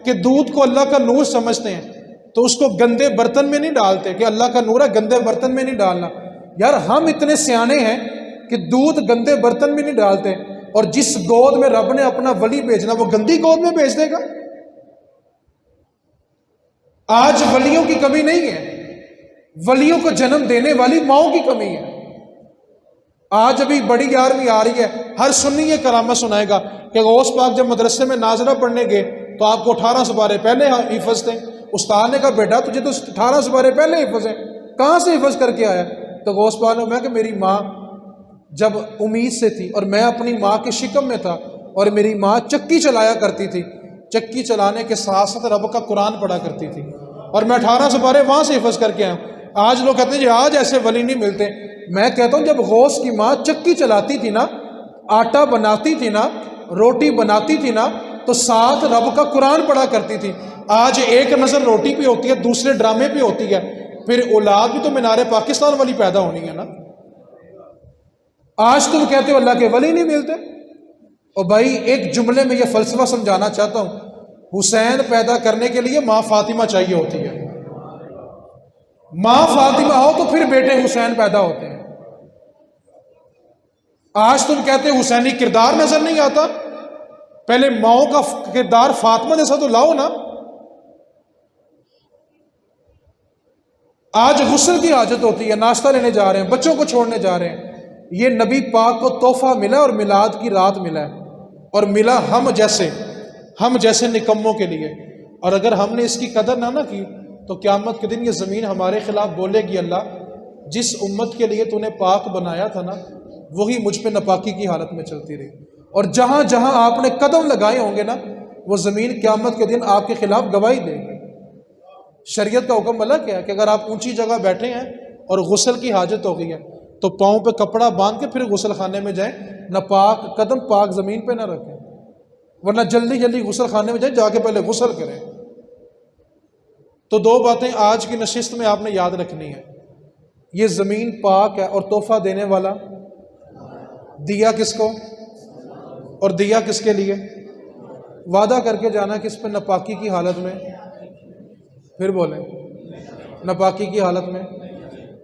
کہ دودھ کو اللہ کا نور سمجھتے ہیں تو اس کو گندے برتن میں نہیں ڈالتے کہ اللہ کا نور ہے گندے برتن میں نہیں ڈالنا۔ یار ہم اتنے سیانے ہیں کہ دودھ گندے برتن میں نہیں ڈالتے، اور جس گود میں رب نے اپنا ولی بھیجنا وہ گندی گود میں بھیج دے گا۔ آج ولیوں کی کمی نہیں ہے، ولیوں کو جنم دینے والی ماؤں کی کمی ہے۔ آج ابھی بڑی 11ویں آ رہی ہے، ہر سنی یہ کرامت سنائے گا کہ غوث پاک جب مدرسے میں نازلہ پڑھنے گئے تو آپ کو 18 سپارے پہلے حفظ تھے۔ استاد نے کہا بیٹا تجھے تو 18 سپارے پہلے حفظ ہیں، کہاں سے حفظ کر کے آیا؟ تو غوث پاک نے کہا کہ میری ماں جب امید سے تھی اور میں اپنی ماں کے شکم میں تھا، اور میری ماں چکی چلایا کرتی تھی، چکی چلانے کے ساتھ ساتھ رب کا قرآن پڑھا کرتی تھی، اور میں 18 سپارے وہاں سے حفظ کر کے آیا۔ آج لوگ کہتے ہیں جی آج ایسے ولی نہیں ملتے، میں کہتا ہوں جب غوث کی ماں چکی چلاتی تھی نا، آٹا بناتی تھی نا، روٹی بناتی تھی نا، تو ساتھ رب کا قرآن پڑھا کرتی تھی۔ آج ایک نظر روٹی پہ ہوتی ہے، دوسرے ڈرامے پہ ہوتی ہے، پھر اولاد بھی تو مینار پاکستان والی پیدا ہونی ہے نا۔ آج تم کہتے ہو اللہ کے ولی نہیں ملتے۔ اور بھائی ایک جملے میں یہ فلسفہ سمجھانا چاہتا ہوں، حسین پیدا کرنے کے لیے ماں فاطمہ چاہیے ہوتی ہے، ماں فاطمہ ہو تو پھر بیٹے حسین پیدا ہوتے ہیں۔ آج تم کہتے ہیں حسینی کردار نظر نہیں آتا، پہلے ماؤں کا کردار فاطمہ جیسا تو لاؤ نا۔ آج غسل کی حاجت ہوتی ہے، ناشتہ لینے جا رہے ہیں، بچوں کو چھوڑنے جا رہے ہیں، یہ نبی پاک کو تحفہ ملا اور میلاد کی رات ملا ہے، اور ملا ہم جیسے نکموں کے لیے۔ اور اگر ہم نے اس کی قدر نہ کی تو قیامت کے دن یہ زمین ہمارے خلاف بولے گی اللہ جس امت کے لیے تو نے پاک بنایا تھا نا وہی مجھ پہ ناپاکی کی حالت میں چلتی رہی۔ اور جہاں جہاں آپ نے قدم لگائے ہوں گے نا وہ زمین قیامت کے دن آپ کے خلاف گواہی دے گی۔ شریعت کا حکم الگ ہے کہ اگر آپ اونچی جگہ بیٹھے ہیں اور غسل کی حاجت ہو گئی ہے تو پاؤں پہ کپڑا باندھ کے پھر غسل خانے میں جائیں، نہ پاک قدم پاک زمین پہ نہ رکھیں، ورنہ جلدی جلدی غسل خانے میں جائیں، جا کے پہلے غسل کریں۔ تو 2 باتیں آج کی نشست میں آپ نے یاد رکھنی ہے، یہ زمین پاک ہے اور تحفہ دینے والا دیا کس کو، اور دیا کس کے لیے؟ وعدہ کر کے جانا کس پہ ناپاکی کی حالت میں، پھر بولیں ناپاکی کی حالت میں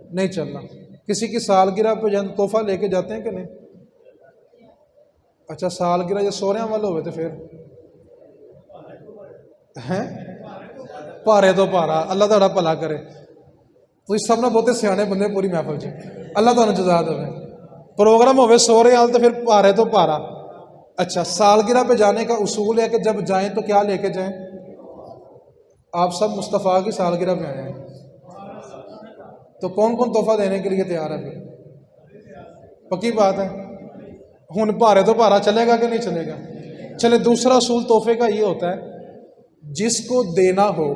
نہیں چلنا۔ کسی کی سالگرہ پہ جن تحفہ لے کے جاتے ہیں کہ نہیں؟ اچھا سالگرہ یا سوریاں والے ہوئے تھے پھر ہیں پارے تو پارا، اللہ تعالیٰ بھلا کرے۔ تو اس سب نے بہتے سیانے بندے پوری محفل جی، اللہ تعالیٰ جزا دے۔ پروگرام ہوئے سورے حال تو پھر پارے تو پارا۔ اچھا سالگرہ پہ جانے کا اصول ہے کہ جب جائیں تو کیا لے کے جائیں؟ آپ سب مصطفیٰ کی سالگرہ پہ آئے ہیں، تو کون کون تحفہ دینے کے لیے تیار ہے پھر؟ پکی بات ہے، ہن پارے تو پارا چلے گا کہ نہیں چلے گا؟ چلے دوسرا اصول تحفے کا یہ ہوتا ہے جس کو دینا ہو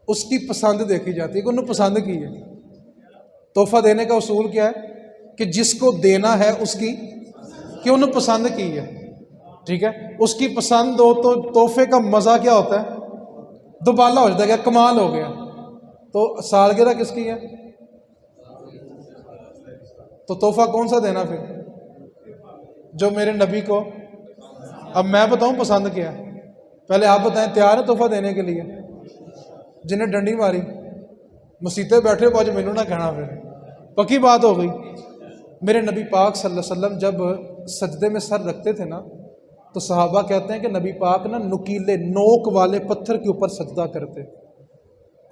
اس کی پسند دیکھی جاتی ہے کہ انہوں پسند کی ہے۔ تحفہ دینے کا اصول کیا ہے کہ جس کو دینا ہے اس کی کہ انہوں پسند کی ہے، ٹھیک ہے؟ اس کی پسند ہو تو تحفے کا مزہ کیا ہوتا ہے؟ دوبالا ہو جاتا ہے، کمال ہو گیا۔ تو سالگرہ کس کی ہے؟ تو تحفہ کون سا دینا پھر؟ جو میرے نبی کو، اب میں بتاؤں پسند کیا ہے؟ پہلے آپ بتائیں تیار ہے تحفہ دینے کے لیے؟ جنہیں ڈنڈی ماری مسیطے بیٹھے ہو آج مینوں نہ کہنا پھر، پکی بات ہو گئی۔ میرے نبی پاک صلی اللہ علیہ وسلم جب سجدے میں سر رکھتے تھے نا تو صحابہ کہتے ہیں کہ نبی پاک نا نکیلے نوک والے پتھر کے اوپر سجدہ کرتے،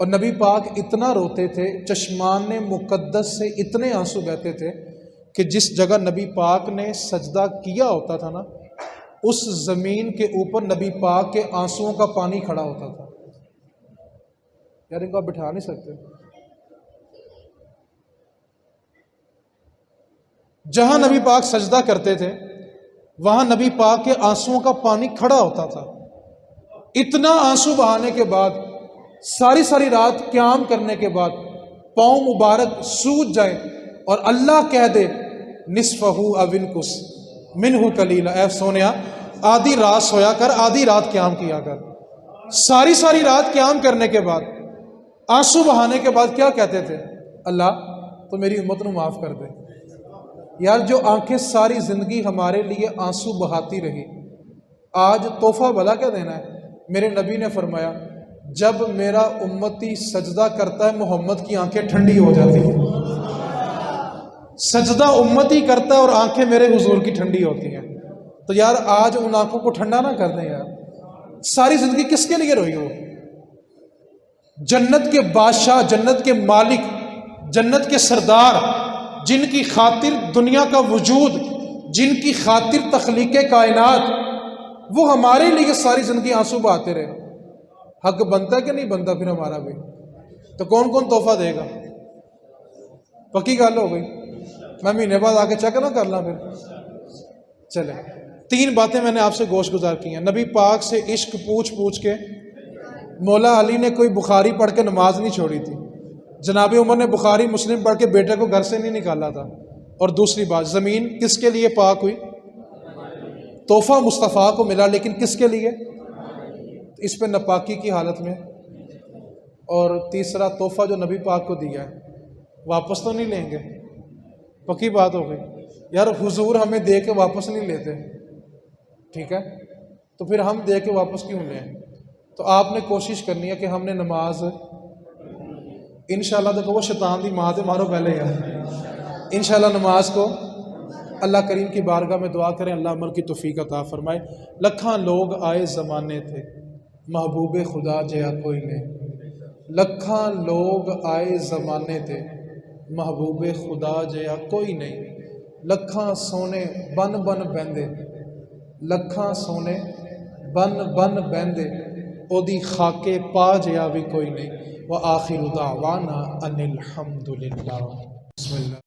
اور نبی پاک اتنا روتے تھے، چشمان مقدس سے اتنے آنسو بہتے تھے کہ جس جگہ نبی پاک نے سجدہ کیا ہوتا تھا نا اس زمین کے اوپر نبی پاک کے آنسوؤں کا پانی کھڑا ہوتا تھا۔ یار ان کو آپ بٹھا نہیں سکتے۔ جہاں نبی پاک سجدہ کرتے تھے وہاں نبی پاک کے آنسوؤں کا پانی کھڑا ہوتا تھا۔ اتنا آنسو بہانے کے بعد ساری ساری رات قیام کرنے کے بعد پاؤں مبارک سوج جائیں اور اللہ کہہ دے نصفہ او انقص منہ قلیلا، اے سونیا آدھی رات سویا کر، آدھی رات قیام کیا کر۔ ساری ساری رات قیام کرنے کے بعد آنسو بہانے کے بعد کیا کہتے تھے؟ اللہ تو میری امت نو معاف کر دے۔ یار جو آنکھیں ساری زندگی ہمارے لیے آنسو بہاتی رہی، آج تحفہ بھلا کیا دینا ہے؟ میرے نبی نے فرمایا جب میرا امتی سجدہ کرتا ہے محمد کی آنکھیں ٹھنڈی ہو جاتی ہیں۔ سجدہ امتی کرتا ہے اور آنکھیں میرے حضور کی ٹھنڈی ہوتی ہیں۔ تو یار آج ان آنکھوں کو ٹھنڈا نہ کر دیں یار۔ ساری زندگی کس کے لیے روئی ہو؟ جنت کے بادشاہ، جنت کے مالک، جنت کے سردار، جن کی خاطر دنیا کا وجود، جن کی خاطر تخلیق کائنات، وہ ہمارے لیے ساری زندگی آنسو بہاتے رہے۔ حق بنتا ہے کہ نہیں بنتا پھر ہمارا بھی؟ تو کون کون تحفہ دے گا؟ پکی گل ہو گئی۔ میں مہینے بعد آ کے چیک نہ کر لاں پھر؟ چلے 3 باتیں میں نے آپ سے گوش گزار کی ہیں۔ نبی پاک سے عشق پوچھ پوچھ کے مولا علی نے کوئی بخاری پڑھ کے نماز نہیں چھوڑی تھی، جناب عمر نے بخاری مسلم پڑھ کے بیٹے کو گھر سے نہیں نکالا تھا۔ اور دوسری بات، زمین کس کے لیے پاک ہوئی؟ تحفہ مصطفیٰ کو ملا، لیکن کس کے لیے؟ اس پہ ناپاکی کی حالت میں۔ اور تیسرا تحفہ جو نبی پاک کو دیا ہے واپس تو نہیں لیں گے، پکی بات ہو گئی۔ یار حضور ہمیں دے کے واپس نہیں لیتے، ٹھیک ہے؟ تو پھر ہم دے کے واپس کیوں لیں؟ تو آپ نے کوشش کرنی ہے کہ ہم نے نماز انشاءاللہ دیکھو وہ شیطان دی ماں تے مارو پہلے یار، انشاءاللہ نماز کو اللہ کریم کی بارگاہ میں دعا کریں اللہ عمل کی توفیق عطا فرمائے۔ لکھاں لوگ آئے زمانے تھے محبوب خدا جیا کوئی نہیں، لکھاں لوگ آئے زمانے تھے محبوب خدا جیا کوئی نہیں، لکھاں سونے بن بن بہندے، لکھاں سونے بن بن بہندے، او دی خاکے پا جیا بھی کوئی نہیں۔ وآخر دعوانا ان الحمدللہ۔ بسم اللہ۔